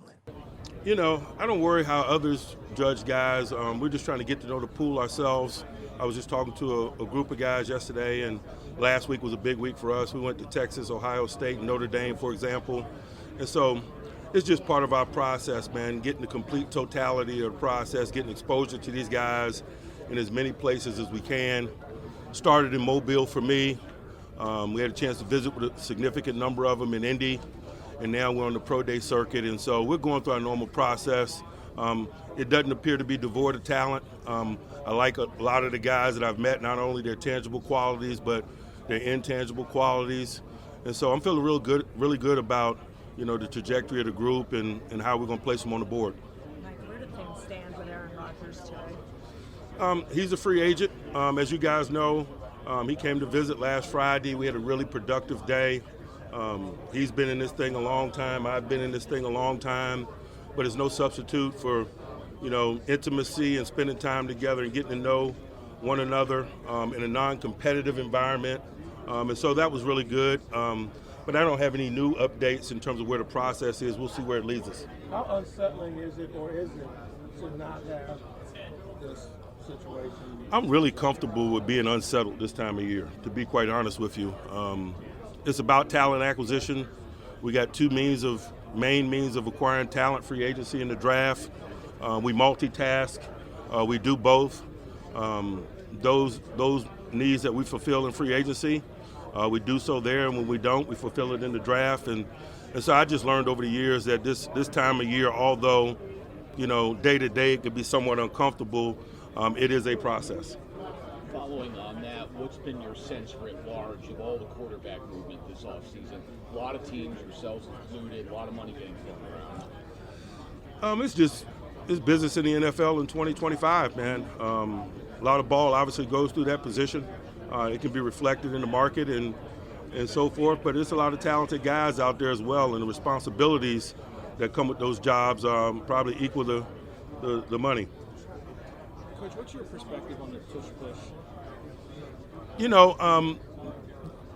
I don't worry how others judge guys. We're just trying to get to know the pool ourselves. I was just talking to a group of guys yesterday, and last week was a big week for us. We went to Texas, Ohio State, and Notre Dame, for example. And so it's just part of our process, man, getting the complete totality of the process, getting exposure to these guys in as many places as we can. Started in Mobile for me. We had a chance to visit with a significant number of them in Indy, and now we're on the pro day circuit. And so we're going through our normal process. It doesn't appear to be devoid of talent. I like a lot of the guys that I've met, not only their tangible qualities, but their intangible qualities. And so I'm feeling really good about, the trajectory of the group and how we're going to place them on the board. Mike, where do things stand with Aaron Rodgers today? He's a free agent. As you guys know, he came to visit last Friday. We had a really productive day. He's been in this thing a long time. I've been in this thing a long time. But it's no substitute for, intimacy and spending time together and getting to know one another in a non-competitive environment. And so that was really good. But I don't have any new updates in terms of where the process is. We'll see where it leads us. How unsettling is it, or is it, to not have this situation? I'm really comfortable with being unsettled this time of year, to be quite honest with you. It's about talent acquisition. We got 2 main means of acquiring talent: free agency and the draft. We multitask. We do both. Those needs that we fulfill in free agency, we do so there, and when we don't, we fulfill it in the draft. And so I just learned over the years that this time of year, although day to day it could be somewhat uncomfortable. It is a process. Following on that, what's been your sense writ large of all the quarterback movement this offseason? A lot of teams, yourselves included, a lot of money being thrown around. It's business in the NFL in 2025, man. A lot of ball obviously goes through that position. It can be reflected in the market and so forth, but there's a lot of talented guys out there as well, and the responsibilities that come with those jobs probably equal the money. Coach, what's your perspective on the Tush push?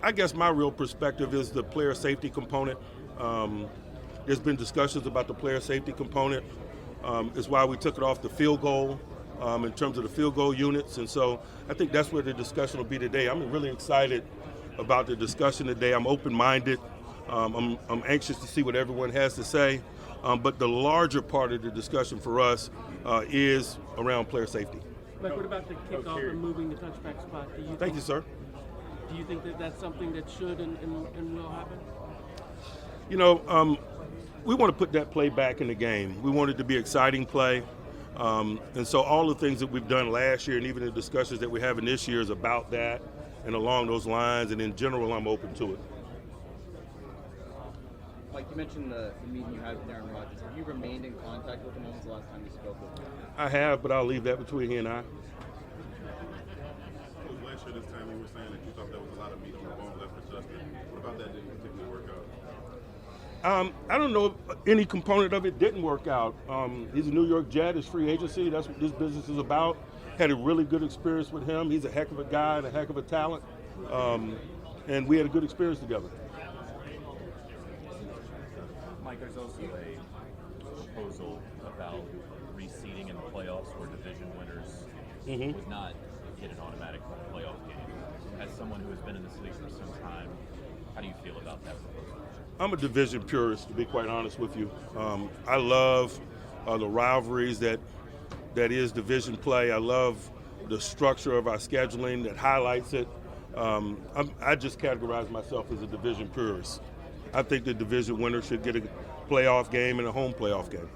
I guess my real perspective is the player safety component. There's been discussions about the player safety component. It's why we took it off the field goal in terms of the field goal units. And so I think that's where the discussion will be today. I'm really excited about the discussion today. I'm open-minded. I'm anxious to see what everyone has to say. But the larger part of the discussion for us is around player safety. Mike, what about the kickoff and moving the touchback spot? Thank you, sir. Do you think that that's something that should and will happen? We want to put that play back in the game. We want it to be exciting play. And so all the things that we've done last year and even the discussions that we're having this year is about that and along those lines. And in general, I'm open to it. Mike, you mentioned the meeting you had with Aaron Rodgers. Have you remained in contact with him? When was the last time you spoke with him? I have, but I'll leave that between he and I. Last year, this time you were saying that you thought there was a lot of meat on the bone left for Justin. What about that didn't particularly work out? I don't know if any component of it didn't work out. He's a New York Jet. It's free agency. That's what this business is about. Had a really good experience with him. He's a heck of a guy and a heck of a talent. And we had a good experience together. Mike, there's also a proposal about reseeding in the playoffs where division winners would not get an automatic playoff game. As someone who has been in this league for some time, how do you feel about that proposal? I'm a division purist, to be quite honest with you. I love the rivalries that is division play. I love the structure of our scheduling that highlights it. I just categorize myself as a division purist. I think the division winner should get a playoff game and a home playoff game.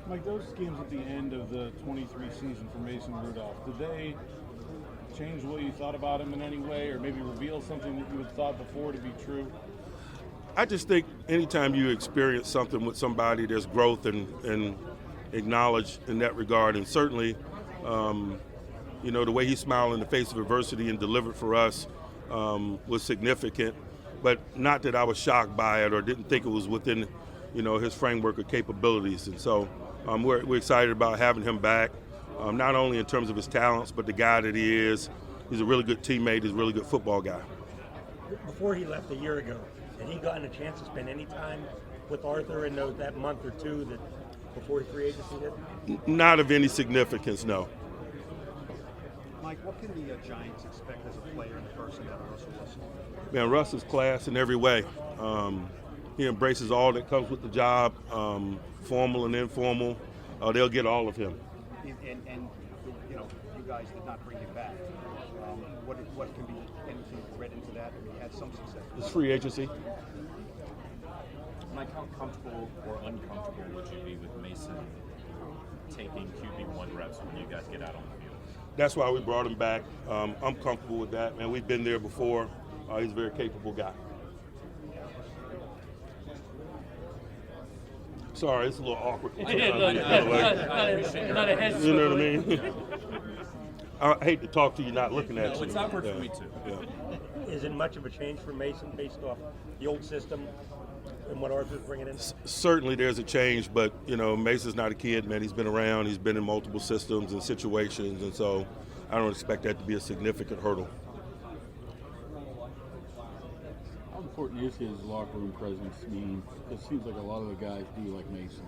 Mike, those games at the end of the 23 season for Mason Rudolph, did they change the way you thought about him in any way, or maybe reveal something that you had thought before to be true? I just think anytime you experience something with somebody, there's growth and acknowledge in that regard. And certainly, the way he smiled in the face of adversity and delivered for us was significant. But not that I was shocked by it or didn't think it was within, his framework of capabilities. And so we're excited about having him back, not only in terms of his talents, but the guy that he is. He's a really good teammate. He's a really good football guy. Before he left a year ago, had he gotten a chance to spend any time with Arthur in that month or two that before he free agency hit? Not of any significance, no. Mike, what can the Giants expect as a player in the person out of Russell Wilson? Man, Russ is class in every way. He embraces all that comes with the job, formal and informal. They'll get all of him. And you guys did not bring him back. What can be anything read into that? I mean, he had some success. It's free agency. Mike, how comfortable or uncomfortable would you be with Mason taking QB1 reps when you guys get out on the field? That's why we brought him back. I'm comfortable with that, man. We've been there before. He's a very capable guy. Sorry, it's a little awkward. Not a head. You know what I mean? I hate to talk to you not looking at you. It's awkward for me too. Yeah. Is it much of a change for Mason based off the old system and what Arthur's bringing in? Certainly there's a change, but, Mason's not a kid, man. He's been around. He's been in multiple systems and situations, and so I don't expect that to be a significant hurdle. How important is his locker room presence? I mean, it seems like a lot of the guys do like Mason.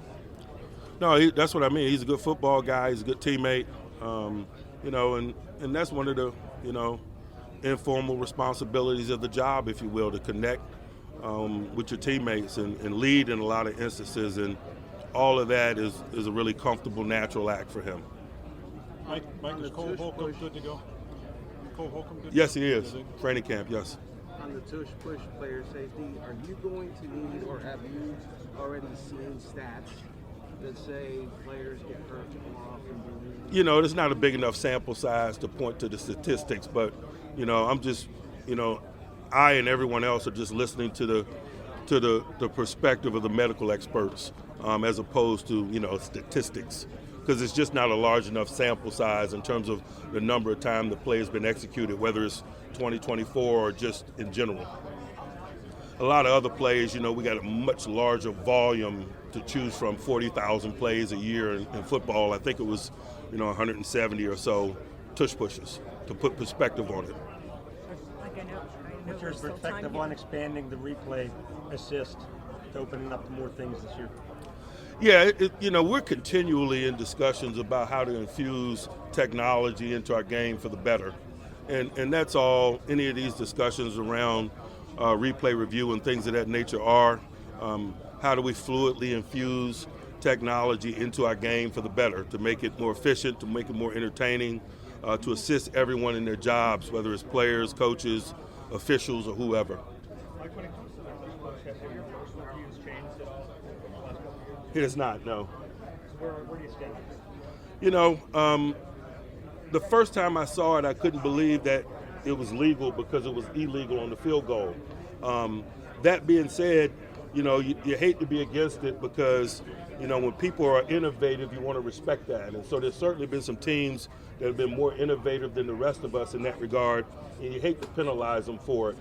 No, that's what I mean. He's a good football guy. He's a good teammate. And that's one of the, informal responsibilities of the job, if you will, to connect with your teammates and lead in a lot of instances. And all of that is a really comfortable, natural act for him. Mike, is Cole Holcomb good to go? Cole Holcomb good? Yes, he is. Training camp, yes. on the Tush push player safety, are you going to need, or have you already seen stats that say players get hurt more often than You know, there's not a big enough sample size to point to the statistics, but, you know, I'm just, you know, I and everyone else are just listening to the perspective of the medical experts as opposed to, you know, statistics, because it's just not a large enough sample size in terms of the number of time the play has been executed, whether it's 2024 or just in general. A lot of other plays, you know, we got a much larger volume to choose from, 40,000 plays a year in football. I think it was, you know, 170 or so tush pushes, to put perspective on it. What's your perspective on expanding the replay assist to opening up to more things this year? Yeah, you know, we're continually in discussions about how to infuse technology into our game for the better. And that's all any of these discussions around replay review and things of that nature are. How do we fluidly infuse technology into our game for the better, to make it more efficient, to make it more entertaining, to assist everyone in their jobs, whether it's players, coaches, officials, or whoever. Mike, when it comes to the first podcast, have your personal views changed at all? It is not, no. So where do you stand? You know, the first time I saw it, I couldn't believe that it was legal because it was illegal on the field goal. That being said, you know, you hate to be against it because, you know, when people are innovative, you want to respect that. And so there's certainly been some teams that have been more innovative than the rest of us in that regard, and you hate to penalize them for it.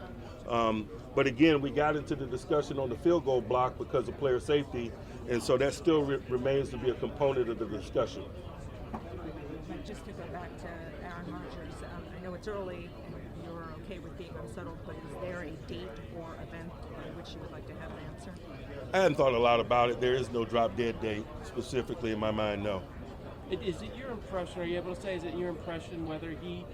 But again, we got into the discussion on the field goal block because of player safety, and so that still remains to be a component of the discussion. Just to go back to Aaron Rodgers, I know it's early and you're okay with being unsettled, but is there a date or event on which you would like to have an answer? I hadn't thought a lot about it. There is no drop-dead date specifically in my mind, no. Is it your impression, are you able to say, is it your impression whether he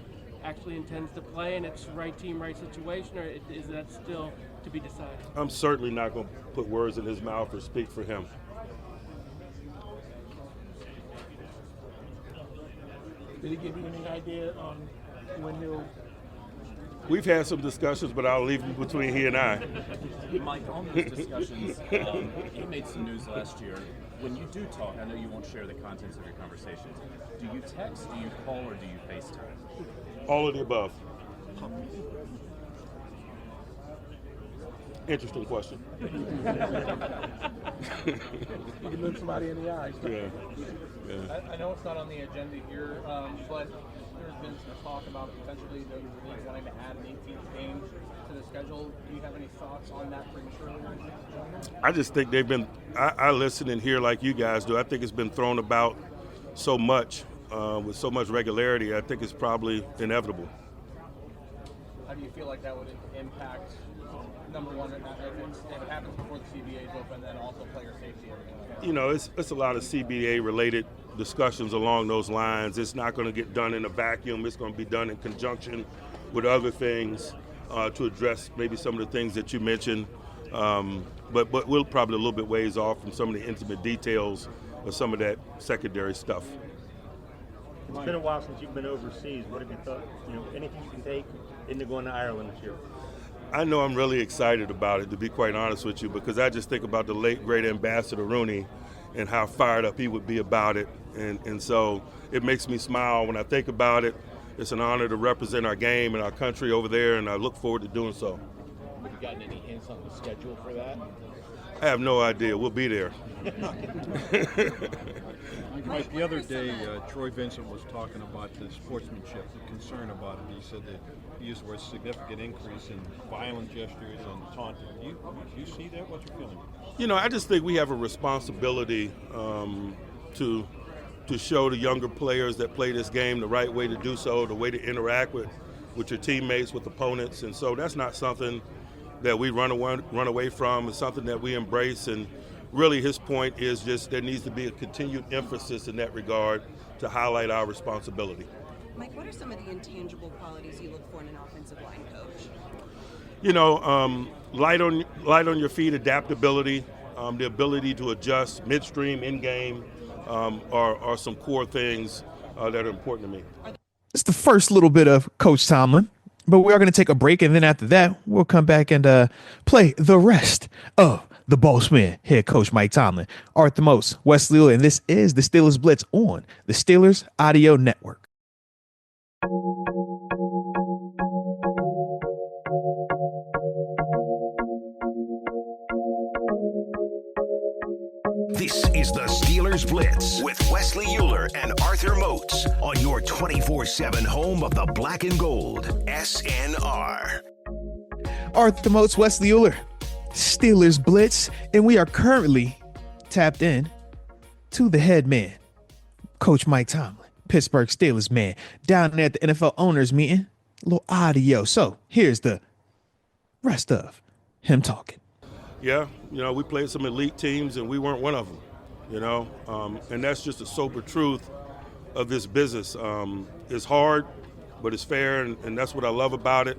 actually intends to play and it's right team, right situation, or is that still to be decided? I'm certainly not going to put words in his mouth or speak for him. Did he give you any idea on when he'll? We've had some discussions, but I'll leave them between he and I. Mike, on those discussions, you made some news last year. When you do talk, I know you won't share the contents of your conversations. Do you text, do you call, or do you FaceTime? All of the above. Interesting question. You can look somebody in the eyes. Yeah. I know it's not on the agenda here, but there's been some talk about potentially the league wanting to add an 18th game to the schedule. Do you have any thoughts on that prematurely? I just think they've been, I listen and hear like you guys do. I think it's been thrown about so much, with so much regularity. I think it's probably inevitable. How do you feel like that would impact, number one, if it happens before the CBA is open, then also player safety? You know, it's a lot of CBA-related discussions along those lines. It's not going to get done in a vacuum. It's going to be done in conjunction with other things to address maybe some of the things that you mentioned. But we're probably a little bit ways off from some of the intimate details of some of that secondary stuff. It's been a while since you've been overseas. What have you thought? You know, anything you can take into going to Ireland this year? I know I'm really excited about it, to be quite honest with you, because I just think about the late, great Ambassador Rooney and how fired up he would be about it. And so it makes me smile when I think about it. It's an honor to represent our game and our country over there, and I look forward to doing so. Have you gotten any hints on the schedule for that? I have no idea. We'll be there. Mike, the other day, Troy Vincent was talking about the sportsmanship, the concern about it. He said that he used the word significant increase in violent gestures and taunting. Do you see that? What's your feeling? You know, I just think we have a responsibility to show the younger players that play this game the right way to do so, the way to interact with your teammates, with opponents. And so that's not something that we run away from. It's something that we embrace. And really his point is just there needs to be a continued emphasis in that regard to highlight our responsibility. Mike, what are some of the intangible qualities you look for in an offensive line coach? You know, light on your feet, adaptability, the ability to adjust midstream, in-game are some core things that are important to me. It's the first little bit of Coach Tomlin. But we are going to take a break, and then after that, we'll come back and play the rest of the Boss Man, head coach Mike Tomlin, Arthur Moats, Wesley Uhler, and this is the Steelers Blitz on the Steelers Audio Network. This is the Steelers Blitz with Wesley Uhler and Arthur Moats on your 24/7 home of the black and gold, SNR. Arthur Moats, Wesley Uhler, Steelers Blitz, and we are currently tapped in to the head man, Coach Mike Tomlin, Pittsburgh Steelers man, down there at the NFL owners meeting. A little audio. So here's the rest of him talking. Yeah, we played some elite teams and we weren't one of them, and that's just a sober truth of this business. It's hard, but it's fair, and that's what I love about it.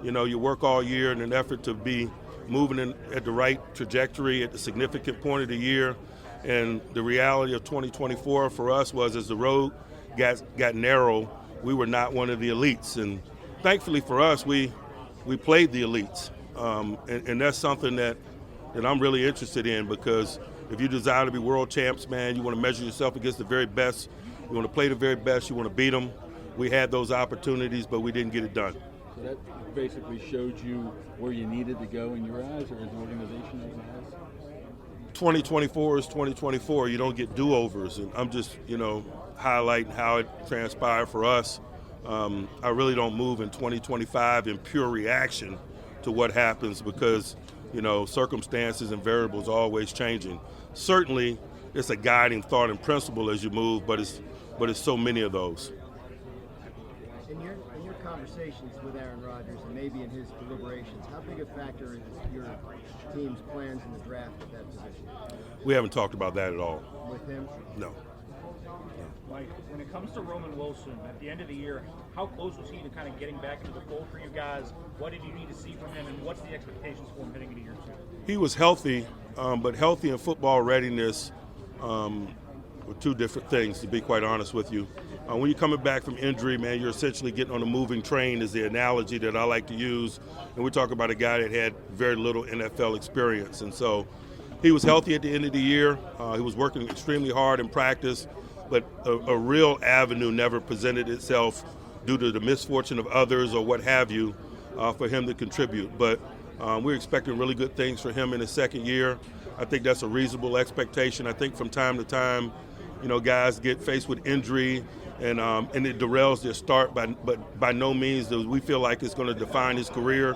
You work all year in an effort to be moving at the right trajectory at the significant point of the year, and the reality of 2024 for us was as the road got narrow, we were not one of the elites, and thankfully for us, we played the elites, and that's something that I'm really interested in, because if you desire to be world champs, man, you want to measure yourself against the very best. You want to play the very best. You want to beat them. We had those opportunities, but we didn't get it done. So that basically showed you where you needed to go in your eyes, or as an organization as it has? 2024 is 2024. You don't get do-overs, and I'm just, highlighting how it transpired for us. I really don't move in 2025 in pure reaction to what happens, because circumstances and variables are always changing. Certainly, it's a guiding thought and principle as you move, but it's so many of those. In your conversations with Aaron Rodgers and maybe in his deliberations, how big a factor is your team's plans in the draft at that position? We haven't talked about that at all. With him? No. Mike, when it comes to Roman Wilson, at the end of the year, how close was he to kind of getting back into the fold for you guys? What did you need to see from him, and what's the expectations for him heading into year two? He was healthy, but healthy and football readiness were two different things, to be quite honest with you. When you're coming back from injury, man, you're essentially getting on a moving train is the analogy that I like to use. And we talk about a guy that had very little NFL experience. And so he was healthy at the end of the year. He was working extremely hard in practice, but a real avenue never presented itself due to the misfortune of others or what have you for him to contribute. But we're expecting really good things for him in his second year. I think that's a reasonable expectation. I think from time to time, guys get faced with injury and it derails their start, but by no means do we feel like it's going to define his career.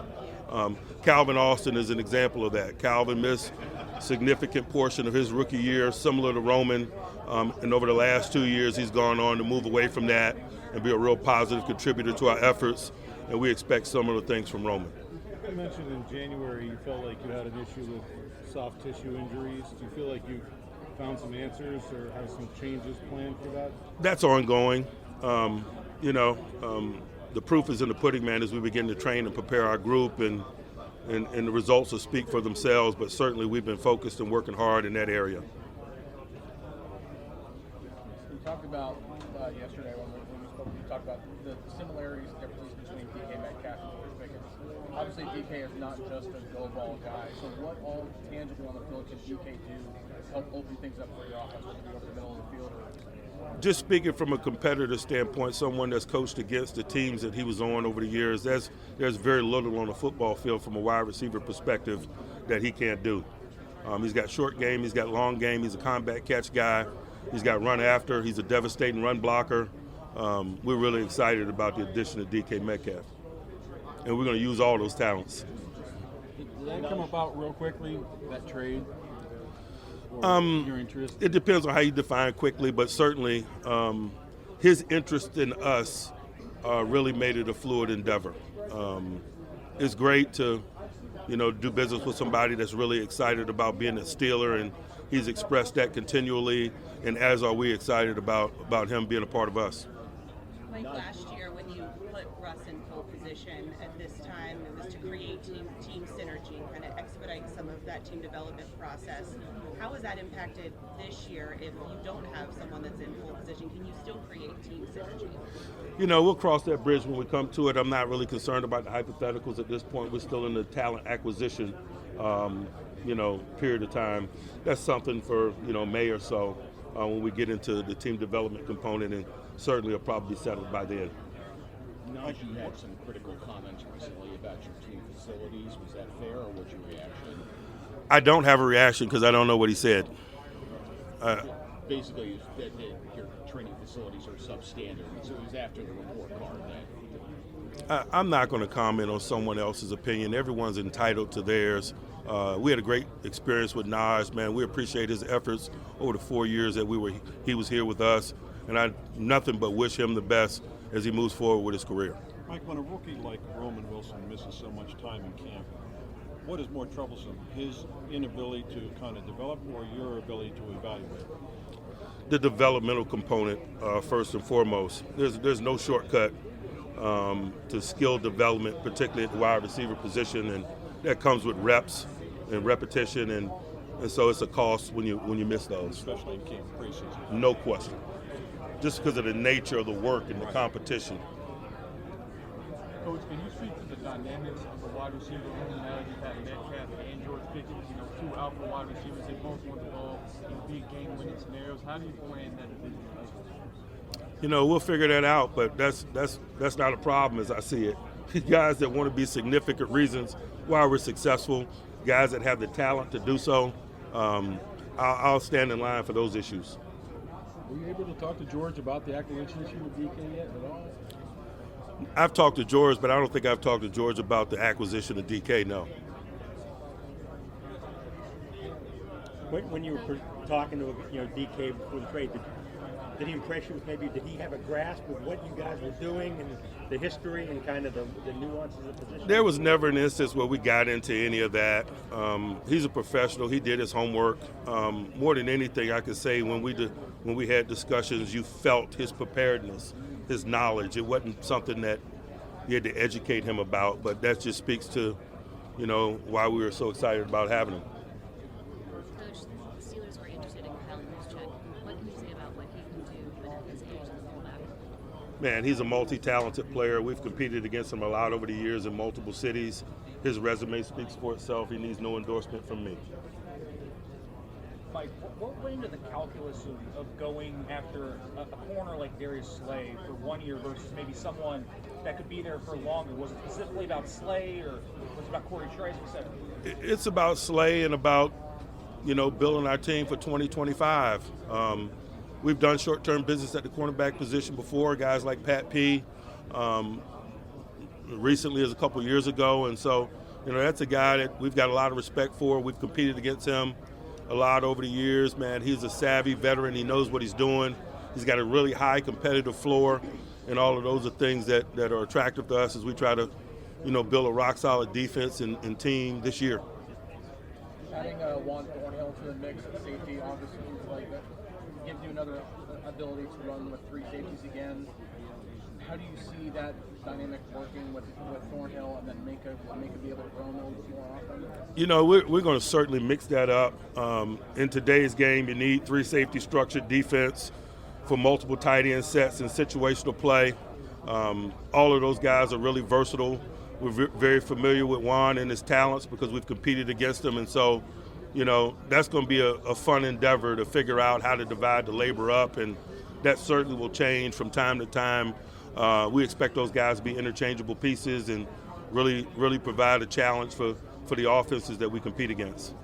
Calvin Austin is an example of that. Calvin missed a significant portion of his rookie year, similar to Roman, and over the last 2 years he's gone on to move away from that and be a real positive contributor to our efforts, and we expect similar things from Roman. You mentioned in January you felt like you had an issue with soft tissue injuries. Do you feel like you've found some answers or have some changes planned for that? That's ongoing. The proof is in the pudding, man, as we begin to train and prepare our group, and the results will speak for themselves, but certainly we've been focused and working hard in that area. You talked about yesterday when we spoke, you talked about the similarities and differences between DK Metcalf and George Pickens. Obviously, DK is not just a go-ball guy, so what all tangible on the field can DK do to help open things up for your offense, whether it be over the middle of the field or just speaking from a competitor standpoint, someone that's coached against the teams that he was on over the years, there's very little on the football field from a wide receiver perspective that he can't do. He's got short game, he's got long game, he's a combat catch guy, he's got run after, he's a devastating run blocker. We're really excited about the addition of DK Metcalf, and we're going to use all those talents. Did that come about real quickly, that trade? Your interest? It depends on how you define quickly, but certainly his interest in us really made it a fluid endeavor. It's great to, do business with somebody that's really excited about being a Steeler, and he's expressed that continually, and as are we excited about him being a part of us. Like last year when you put Russ in pole position, at this time it was to create team synergy and kind of expedite expedite some of that team development process. How has that impacted this year if you don't have someone that's in full position? Can you still create team synergy? We'll cross that bridge when we come to it. I'm not really concerned about the hypotheticals at this point. We're still in the talent acquisition, period of time. That's something for, May or so when we get into the team development component, and certainly will probably be settled by then. You had some critical comments recently about your team facilities. Was that fair, or what's your reaction? I don't have a reaction because I don't know what he said. Basically, that your training facilities are substandard. So it was after the report card that. I'm not going to comment on someone else's opinion. Everyone's entitled to theirs. We had a great experience with Naj, man. We appreciate his efforts over the 4 years that he was here with us, and I nothing but wish him the best as he moves forward with his career. Mike, when a rookie like Roman Wilson misses so much time in camp, what is more troublesome, his inability to kind of develop or your ability to evaluate? The developmental component, first and foremost. There's no shortcut to skill development, particularly at the wide receiver position, and that comes with reps and repetition, and so it's a cost when you miss those. Especially in camp preseason. No question. Just because of the nature of the work and the competition. Coach, can you speak to the dynamics of the wide receiver room now that you've had Metcalf and George Pickens, two alpha wide receivers, they both want the ball in big game-winning scenarios. How do you plan that division? We'll figure that out, but that's not a problem as I see it. Guys that want to be significant reasons why we're successful, guys that have the talent to do so, I'll stand in line for those issues. Were you able to talk to George about the acquisition issue with DK yet at all? I've talked to George, but I don't think I've talked to George about the acquisition of DK, no. When you were talking to DK before the trade, did he impress you with did he have a grasp of what you guys were doing and the history and kind of the nuances of the position? There was never an instance where we got into any of that. He's a professional. He did his homework. More than anything, I could say when we had discussions, you felt his preparedness, his knowledge. It wasn't something that you had to educate him about, but that just speaks to, why we were so excited about having him. Coach, the Steelers were interested in Kyle Juszczyk. What can you say about what he can do at his age as a fullback? Man, he's a multi-talented player. We've competed against him a lot over the years in multiple cities. His resume speaks for itself. He needs no endorsement from me. Mike, what went into the calculus of going after a corner like Darius Slay for 1 year versus maybe someone that could be there for longer? Was it specifically about Slay, or was it about Corey Trice, etc.? It's about Slay and about, building our team for 2025. We've done short-term business at the cornerback position before, guys like Pat P. Recently, as a couple years ago, and so, that's a guy that we've got a lot of respect for. We've competed against him a lot over the years, man. He's a savvy veteran. He knows what he's doing. He's got a really high competitive floor, and all of those are things that are attractive to us as we try to, build a rock-solid defense and team this year. Adding Juan Thornhill to the mix at safety obviously gives you another ability to run with three safeties again. How do you see that dynamic working with Thornhill and then Mika be able to run a little bit more often? We're going to certainly mix that up. In today's game, you need three safety structured defense for multiple tight end sets and situational play. All of those guys are really versatile. We're very familiar with Juan and his talents because we've competed against him, and so that's going to be a fun endeavor to figure out how to divide the labor up, and that certainly will change from time to time. We expect those guys to be interchangeable pieces and really provide a challenge for the offenses that we compete against.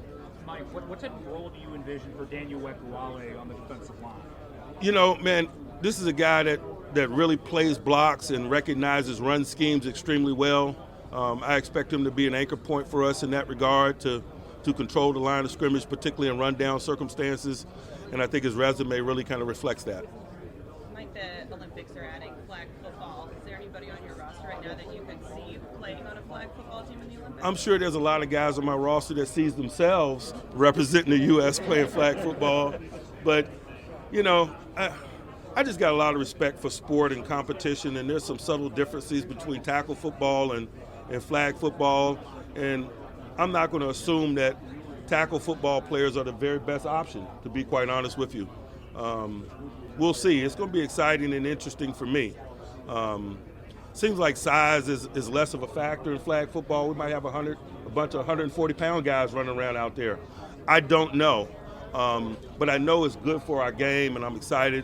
Mike, what type of role do you envision for Daniel Ekuale on the defensive line? Man, this is a guy that really plays blocks and recognizes run schemes extremely well. I expect him to be an anchor point for us in that regard to control the line of scrimmage, particularly in rundown circumstances, and I think his resume really kind of reflects that. Mike, the Olympics are adding flag football. Is there anybody on your roster right now that you could see playing on a flag football team in the Olympics? I'm sure there's a lot of guys on my roster that sees themselves representing the U.S. playing flag football, but I just got a lot of respect for sport and competition, and there's some subtle differences between tackle football and flag football, and I'm not going to assume that tackle football players are the very best option, to be quite honest with you. We'll see. It's going to be exciting and interesting for me. Seems like size is less of a factor in flag football. We might have a bunch of 140-pound guys running around out there. I don't know. But I know it's good for our game, and I'm excited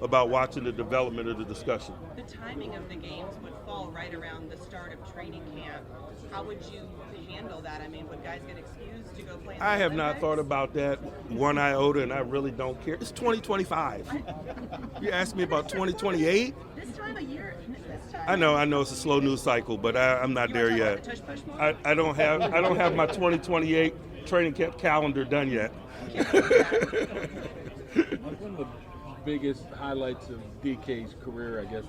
about watching the development of the discussion. The timing of the games would fall right around the start of training camp. How would you handle that? I mean, would guys get excused to go play in the I have Olympics? not thought about that one iota, and I really don't care. It's 2025. You asked me about 2028? This time of year, this time. I know it's a slow news cycle, but I'm not there yet. I don't have my 2028 training camp calendar done yet. One of the biggest highlights of DK's career, I guess,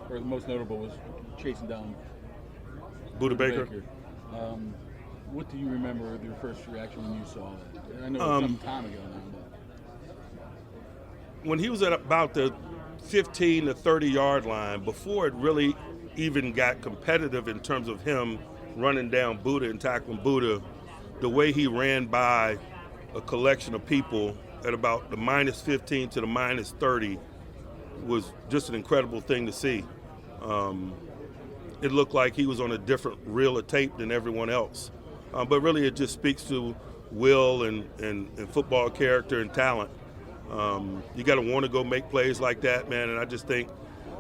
or the most notable, was chasing down Buda Baker. What do you remember of your first reaction when you saw that? I know it was some time ago now. But When he was at about the 15 to 30-yard line, before it really even got competitive in terms of him running down Buda and tackling Buda, the way he ran by a collection of people at about the minus 15 to the minus 30 was just an incredible thing to see. It looked like he was on a different reel of tape than everyone else. But really it just speaks to will and football character and talent. You got to want to go make plays like that, man, and I just think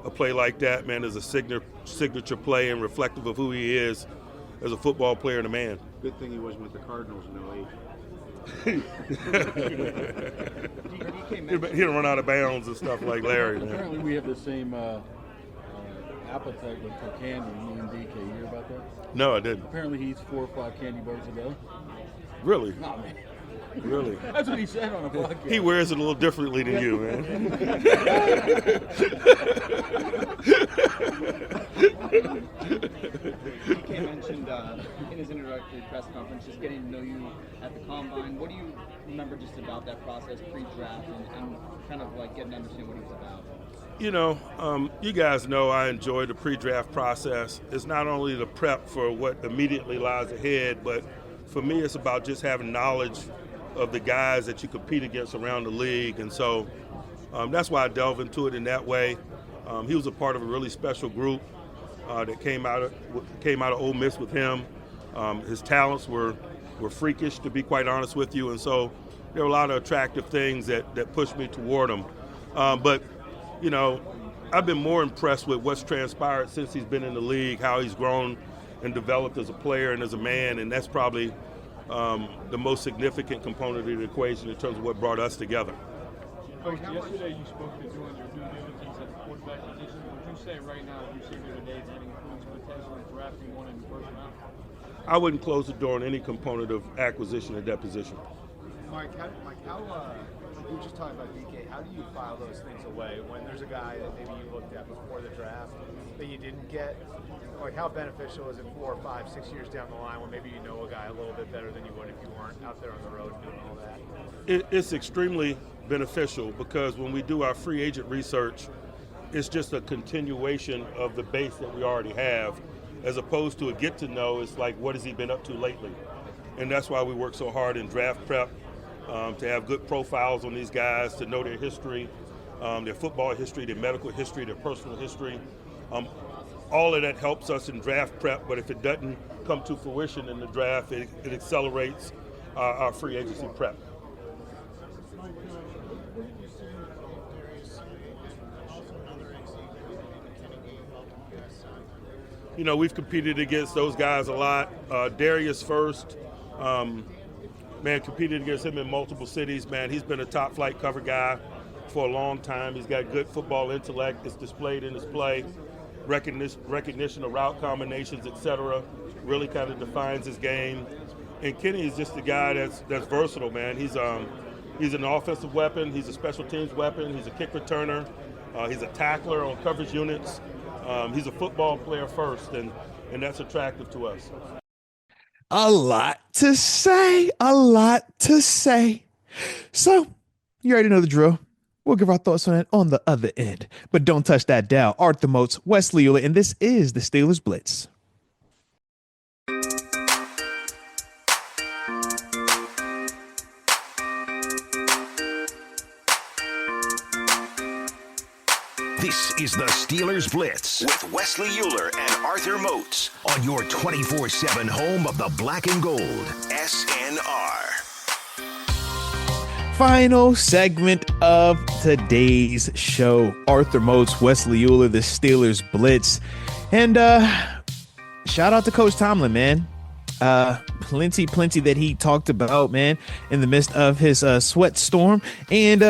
a play like that, man, is a signature play and reflective of who he is as a football player and a man. Good thing he wasn't with the Cardinals in 08. He'll run out of bounds and stuff like Larry. Man. Apparently we have the same appetite for candy, me and DK. You hear about that? No, I didn't. Apparently he eats 4 or 5 candy bars a day. Really? No, man. Really? That's what he said on a podcast. He wears it a little differently than you, man. DK mentioned in his introductory press conference just getting to know you at the Combine. What do you remember just about that process pre-draft and kind of like getting to understand what he was about? You know, you guys know I enjoy the pre-draft process. It's not only the prep for what immediately lies ahead, but for me it's about just having knowledge of the guys that you compete against around the league. And so that's why I delve into it in that way. He was a part of a really special group that came out of Ole Miss with him. His talents were freakish, to be quite honest with you. And so there were a lot of attractive things that pushed me toward him. But, you know, I've been more impressed with what's transpired since he's been in the league, how he's grown and developed as a player and as a man. And that's probably the most significant component of the equation in terms of what brought us together. Coach, yesterday you spoke to doing your due diligence at the quarterback position. Would you say right now you see here today that includes potentially drafting one in the first round? I wouldn't close the door on any component of acquisition at that position. Mike, how you were just talking about DK, how do you file those things away when there's a guy that maybe you looked at before the draft that you didn't get? Like, how beneficial is it 4 or 5, 6 years down the line when maybe you know a guy a little bit better than you would if you weren't out there on the road doing all that? It's extremely beneficial because when we do our free agent research, it's just a continuation of the base that we already have, as opposed to a get to know. It's like, what has he been up to lately? And that's why we work so hard in draft prep, to have good profiles on these guys, to know their history, their football history, their medical history, their personal history. All of that helps us in draft prep, but if it doesn't come to fruition in the draft, it accelerates our free agency prep. You know, we've competed against those guys a lot. Darius first, competed against him in multiple cities. Man, he's been a top flight cover guy for a long time. He's got good football intellect. It's displayed in his play. Recognition of route combinations, etc., really kind of defines his game. And Kenny is just a guy that's versatile, man. He's an offensive weapon. He's a special teams weapon. He's a kick returner. He's a tackler on coverage units. He's a football player first, and that's attractive to us. A lot to say. So, you already know the drill. We'll give our thoughts on it on the other end. But don't touch that dial. Arthur Moats, Wesley Uhler, and this is the Steelers Blitz. This is the Steelers Blitz with Wesley Uhler and Arthur Moats on your 24/7 home of the black and gold, SNR. Final segment of today's show. Arthur Moats, Wesley Uhler, the Steelers Blitz. And shout out to Coach Tomlin, man. Plenty that he talked about, man, in the midst of his sweat storm and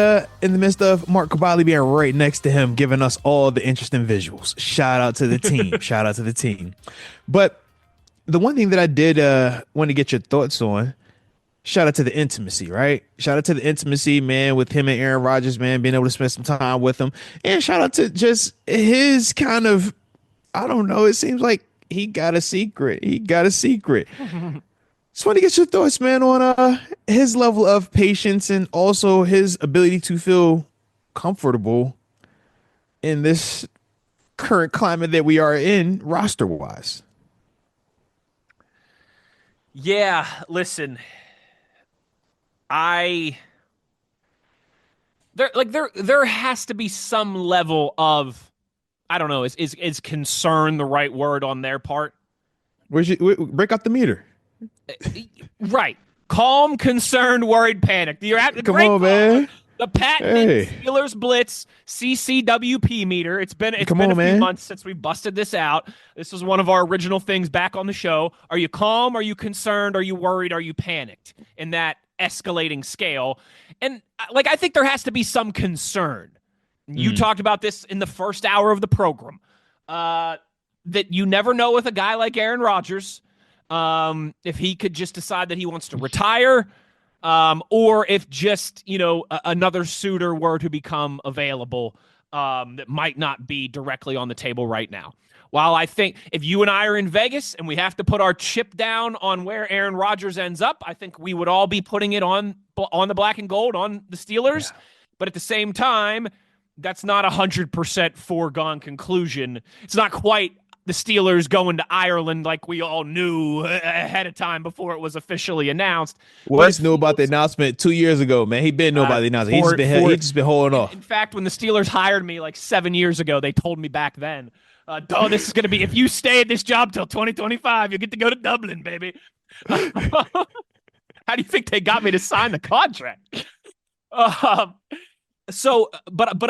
in the midst of Mark Kabali being right next to him, giving us all the interesting visuals. Shout out to the team. Shout out to the team. But the one thing that I did want to get your thoughts on, shout out to the intimacy, right? Shout out to the intimacy, man, with him and Aaron Rodgers, man, being able to spend some time with him. And shout out to just his kind of, I don't know, it seems like he got a secret. Just want to get your thoughts, man, on his level of patience and also his ability to feel comfortable in this current climate that we are in roster-wise. Yeah, listen, there has to be some level of, I don't know, is concern the right word on their part? Break out the meter. Right. Calm, concerned, worried, panicked. You're at the Come on, man. The patented Steelers Blitz CCWP meter. It's been a few months since we busted this out. This was one of our original things back on the show. Are you calm? Are you concerned? Are you worried? Are you panicked? In that escalating scale. And I think there has to be some concern. You talked about this in the first hour of the program. That you never know with a guy like Aaron Rodgers. If he could just decide that he wants to retire, or if just, another suitor were to become available, that might not be directly on the table right now. While I think if you and I are in Vegas and we have to put our chip down on where Aaron Rodgers ends up, I think we would all be putting it on the black and gold, on the Steelers. Yeah. But at the same time, that's not 100% foregone conclusion. It's not quite the Steelers going to Ireland like we all knew ahead of time before it was officially announced. Wes knew about the announcement 2 years ago, man. He been know about the announcement. He's just been holding off. In fact, when the Steelers hired me 7 years ago, they told me back then, this is going to be, if you stay at this job till 2025, you'll get to go to Dublin, baby. How do you think they got me to sign the contract? But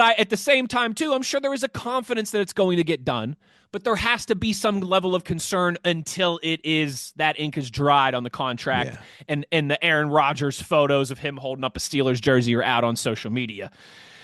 I, at the same time too, I'm sure there is a confidence that it's going to get done. But there has to be some level of concern until that ink is dried on the contract, and the Aaron Rodgers photos of him holding up a Steelers jersey are out on social media.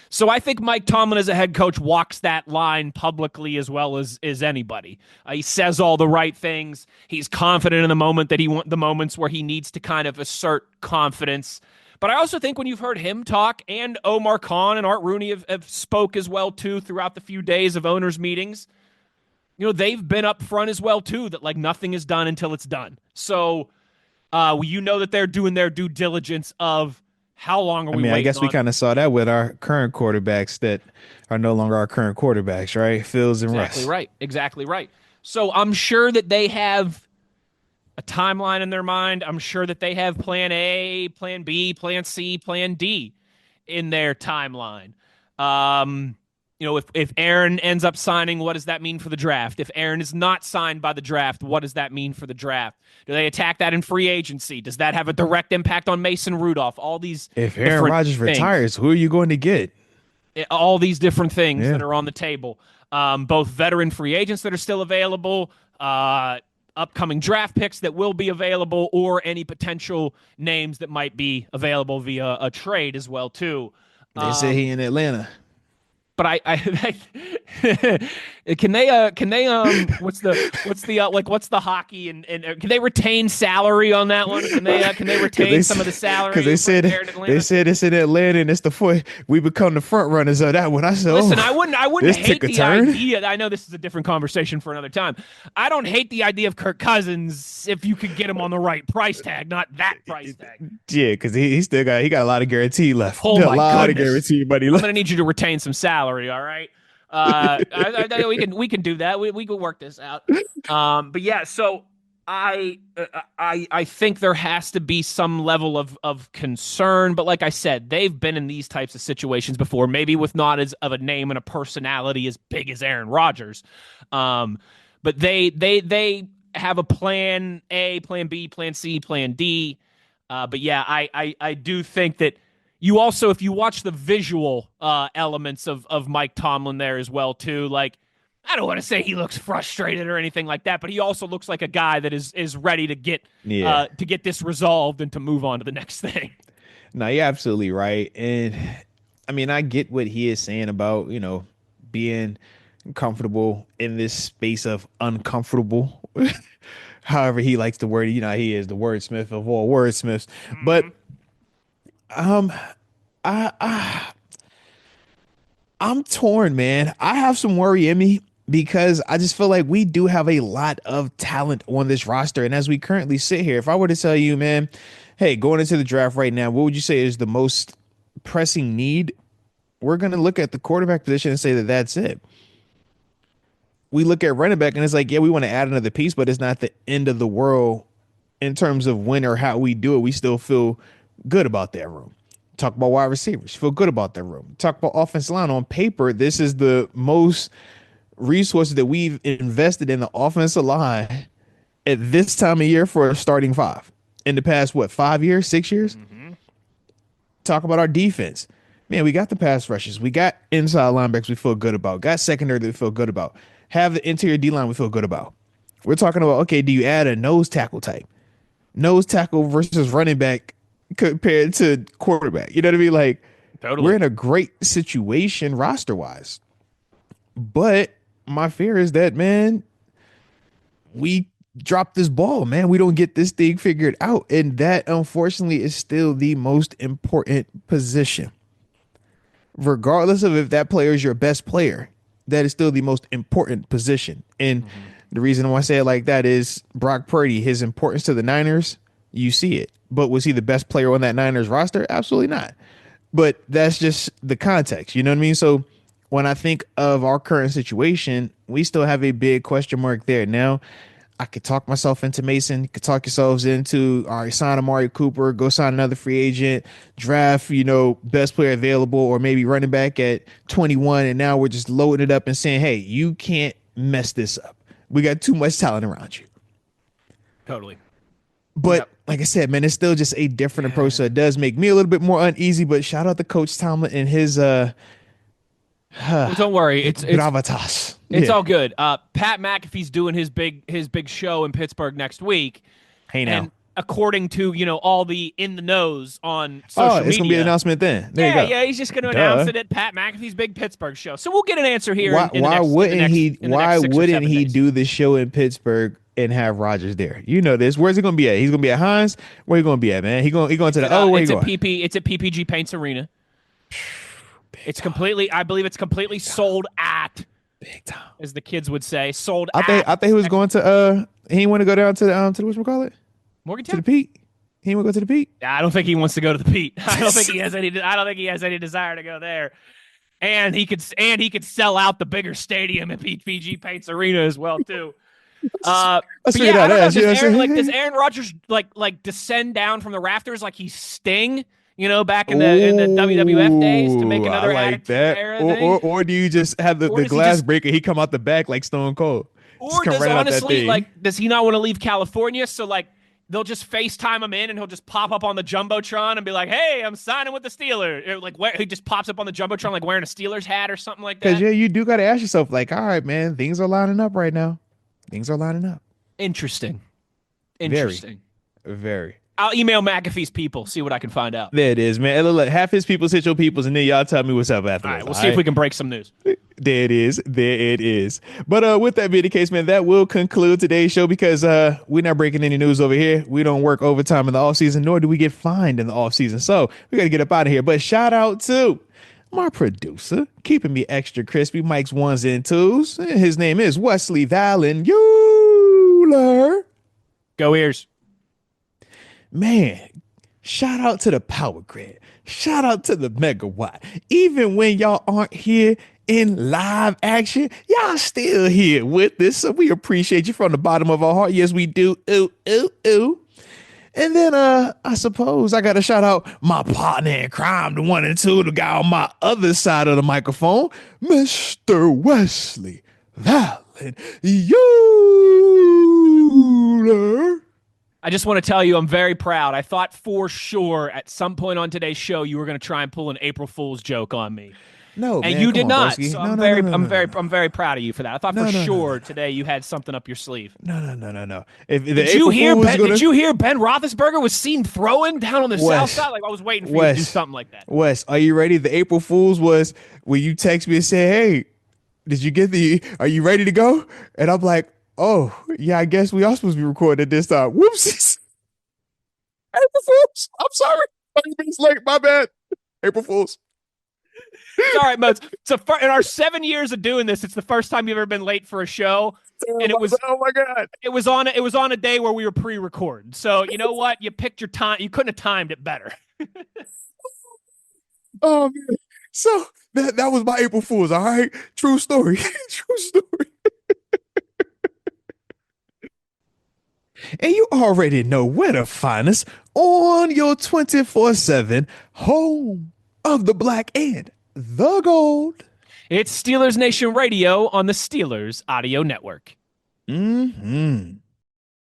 So I think Mike Tomlin as a head coach walks that line publicly as well as anybody. He says all the right things. He's confident in the moment that the moments where he needs to kind of assert confidence. But I also think when you've heard him talk, and Omar Khan and Art Rooney have spoke as well too throughout the few days of owners' meetings, they've been up front as well, too, that nothing is done until it's done. So, that they're doing their due diligence of how long are we waiting. I guess we kind of saw that with our current quarterbacks that are no longer our current quarterbacks, right? Fields and Russ. Exactly right. So I'm sure that they have a timeline in their mind. I'm sure that they have plan A, plan B, plan C, plan D in their timeline. If Aaron ends up signing, what does that mean for the draft? If Aaron is not signed by the draft, what does that mean for the draft? Do they attack that in free agency? Does that have a direct impact on Mason Rudolph? All these. If Aaron Rodgers retires, who are you going to get? All these different things that are on the table. Both veteran free agents that are still available, upcoming draft picks that will be available, or any potential names that might be available via a trade as well too. They say he in Atlanta. But I can they what's the hockey and can they retain salary on that one? Can they retain some of the salary? Because they said it's in Atlanta and it's we become the front runners of that one. I said, listen, I wouldn't hate the idea. I know this is a different conversation for another time. I don't hate the idea of Kirk Cousins if you could get him on the right price tag, not that price tag. Yeah, because he got a lot of guarantee left. Oh my lot of guarantee money left. I'm gonna need you to retain some salary. All right. We can do that. We can work this out. But yeah, so I think there has to be some level of concern, but like I said, they've been in these types of situations before, maybe with not as of a name and a personality as big as Aaron Rodgers. But they have a plan A, plan B, plan C, plan D. But yeah, I do think that you also, if you watch the visual elements of Mike Tomlin there as well too, like, I don't want to say he looks frustrated or anything like that, but he also looks like a guy that is ready to get this resolved and to move on to the next thing. No, you're absolutely right. And I mean, I get what he is saying about, being comfortable in this space of uncomfortable. However he likes the word, he is the wordsmith of all wordsmiths. But I'm torn, man. I have some worry in me because I just feel like we do have a lot of talent on this roster. And as we currently sit here, if I were to tell you, man, hey, going into the draft right now, what would you say is the most pressing need? We're going to look at the quarterback position and say that that's it. We look at running back and it's like, yeah, we want to add another piece, but it's not the end of the world in terms of when or how we do it. We still feel good about that room. Talk about wide receivers, feel good about that room. Talk about offensive line. On paper, this is the most resources that we've invested in the offensive line at this time of year for a starting five in the past, 5 years, 6 years? Talk about our defense. Man, we got the pass rushes. We got inside linebackers we feel good about. Got secondary that we feel good about. Have the interior D-line we feel good about. We're talking about, okay, do you add a nose tackle type? Nose tackle versus running back compared to quarterback. You know what I mean? Like, totally. We're in a great situation roster-wise. But my fear is that, man, we drop this ball, man. We don't get this thing figured out. And that, unfortunately, is still the most important position. Regardless of if that player is your best player, that is still the most important position. And the reason why I say it like that is Brock Purdy, his importance to the Niners, you see it. But was he the best player on that Niners roster? Absolutely not. But that's just the context. You know what I mean? So when I think of our current situation, we still have a big question mark there. Now, I could talk myself into Mason, could talk yourselves into, all right, sign Amari Cooper, go sign another free agent, draft, best player available, or maybe running back at 21. And now we're just loading it up and saying, hey, you can't mess this up. We got too much talent around you. Totally. But like I said, man, it's still just a different approach. So it does make me a little bit more uneasy, but shout out to Coach Tomlin and his, well, don't worry, it's gravitas. It's all good. Pat McAfee's doing his big show in Pittsburgh next week. Hey now, and according to all the in the knows on social media, it's gonna be an announcement then. There you go. Yeah, he's just gonna announce it at Pat McAfee's big Pittsburgh show. So we'll get an answer here. Why wouldn't he do the show in Pittsburgh and have Rodgers there? You know this. Where's he gonna be at? He's gonna be at Heinz. Where he gonna be at, man? He going to the where it's he at going? It's at PPG Paints Arena. It's completely, I believe it's completely sold at, big time, as the kids would say, sold I think he was going to he didn't want to go down to the whatchamacallit? Morgantown? To the Pete. He didn't want to go to the Pete. I don't think he wants to go to the Pete. I don't think he has any desire to go there. And he could sell out the bigger stadium at PPG Paints Arena as well too. Does Aaron Rodgers like descend down from the rafters like he's Sting? Back in the WWF days to make another like that. Or do you just have the glass breaker? He come out the back like Stone Cold. Or does he not want to leave California? So they'll just FaceTime him in and he'll just pop up on the Jumbotron and be like, hey, I'm signing with the Steelers. He just pops up on the Jumbotron like wearing a Steelers hat or something like that. Because you do got to ask yourself, like, all right, man, things are lining up right now. Things are lining up. Interesting. Very. I'll email McAfee's people, see what I can find out. There it is, man. Look, half his people hit your peoples, and then y'all tell me what's up after. All right, we'll see if we can break some news. There it is. But with that being the case, man, that will conclude today's show because we're not breaking any news over here. We don't work overtime in the offseason, nor do we get fined in the offseason. So we got to get up out of here. But shout out to my producer, keeping me extra crispy, Mike's ones and twos. His name is Wesley Uhler. Go Ears. Man, Shout out to the power grid. Shout out to the megawatt. Even when y'all aren't here in live action, y'all still here with us. So we appreciate you from the bottom of our heart. Yes, we do. Ooh, ooh, ooh. And then I suppose I gotta shout out my partner in crime, the 1 and 2, the guy on my other side of the microphone, Mr. Wesley Uhler. I just want to tell you I'm very proud. I thought for sure at some point on today's show you were going to try and pull an April Fool's joke on me. No, and man, you did not. Broski. So No, I'm very proud of you for that. I thought for sure today you had something up your sleeve. No. If did you hear Ben Roethlisberger was seen throwing down on the south side? Like I was waiting for you to do something like that. Wes, are you ready? The April Fool's was when you text me and say, "Hey, are you ready to go?" And I'm like, "Oh, yeah, I guess we are supposed to be recording at this time." Whoopsies. April Fools. I'm sorry. 30 minutes late. My bad. April Fools. It's all right, Moats. So in our 7 years of doing this, it's the first time you've ever been late for a show. And it was oh my god. It was on a day where we were pre-recorded. So you know what? You picked your time. You couldn't have timed it better. Oh man. So that was my April Fools, all right? True story. True story. And you already know where to find us on your 24/7 home of the black and the gold. It's Steelers Nation Radio on the Steelers Audio Network. Mm-hmm.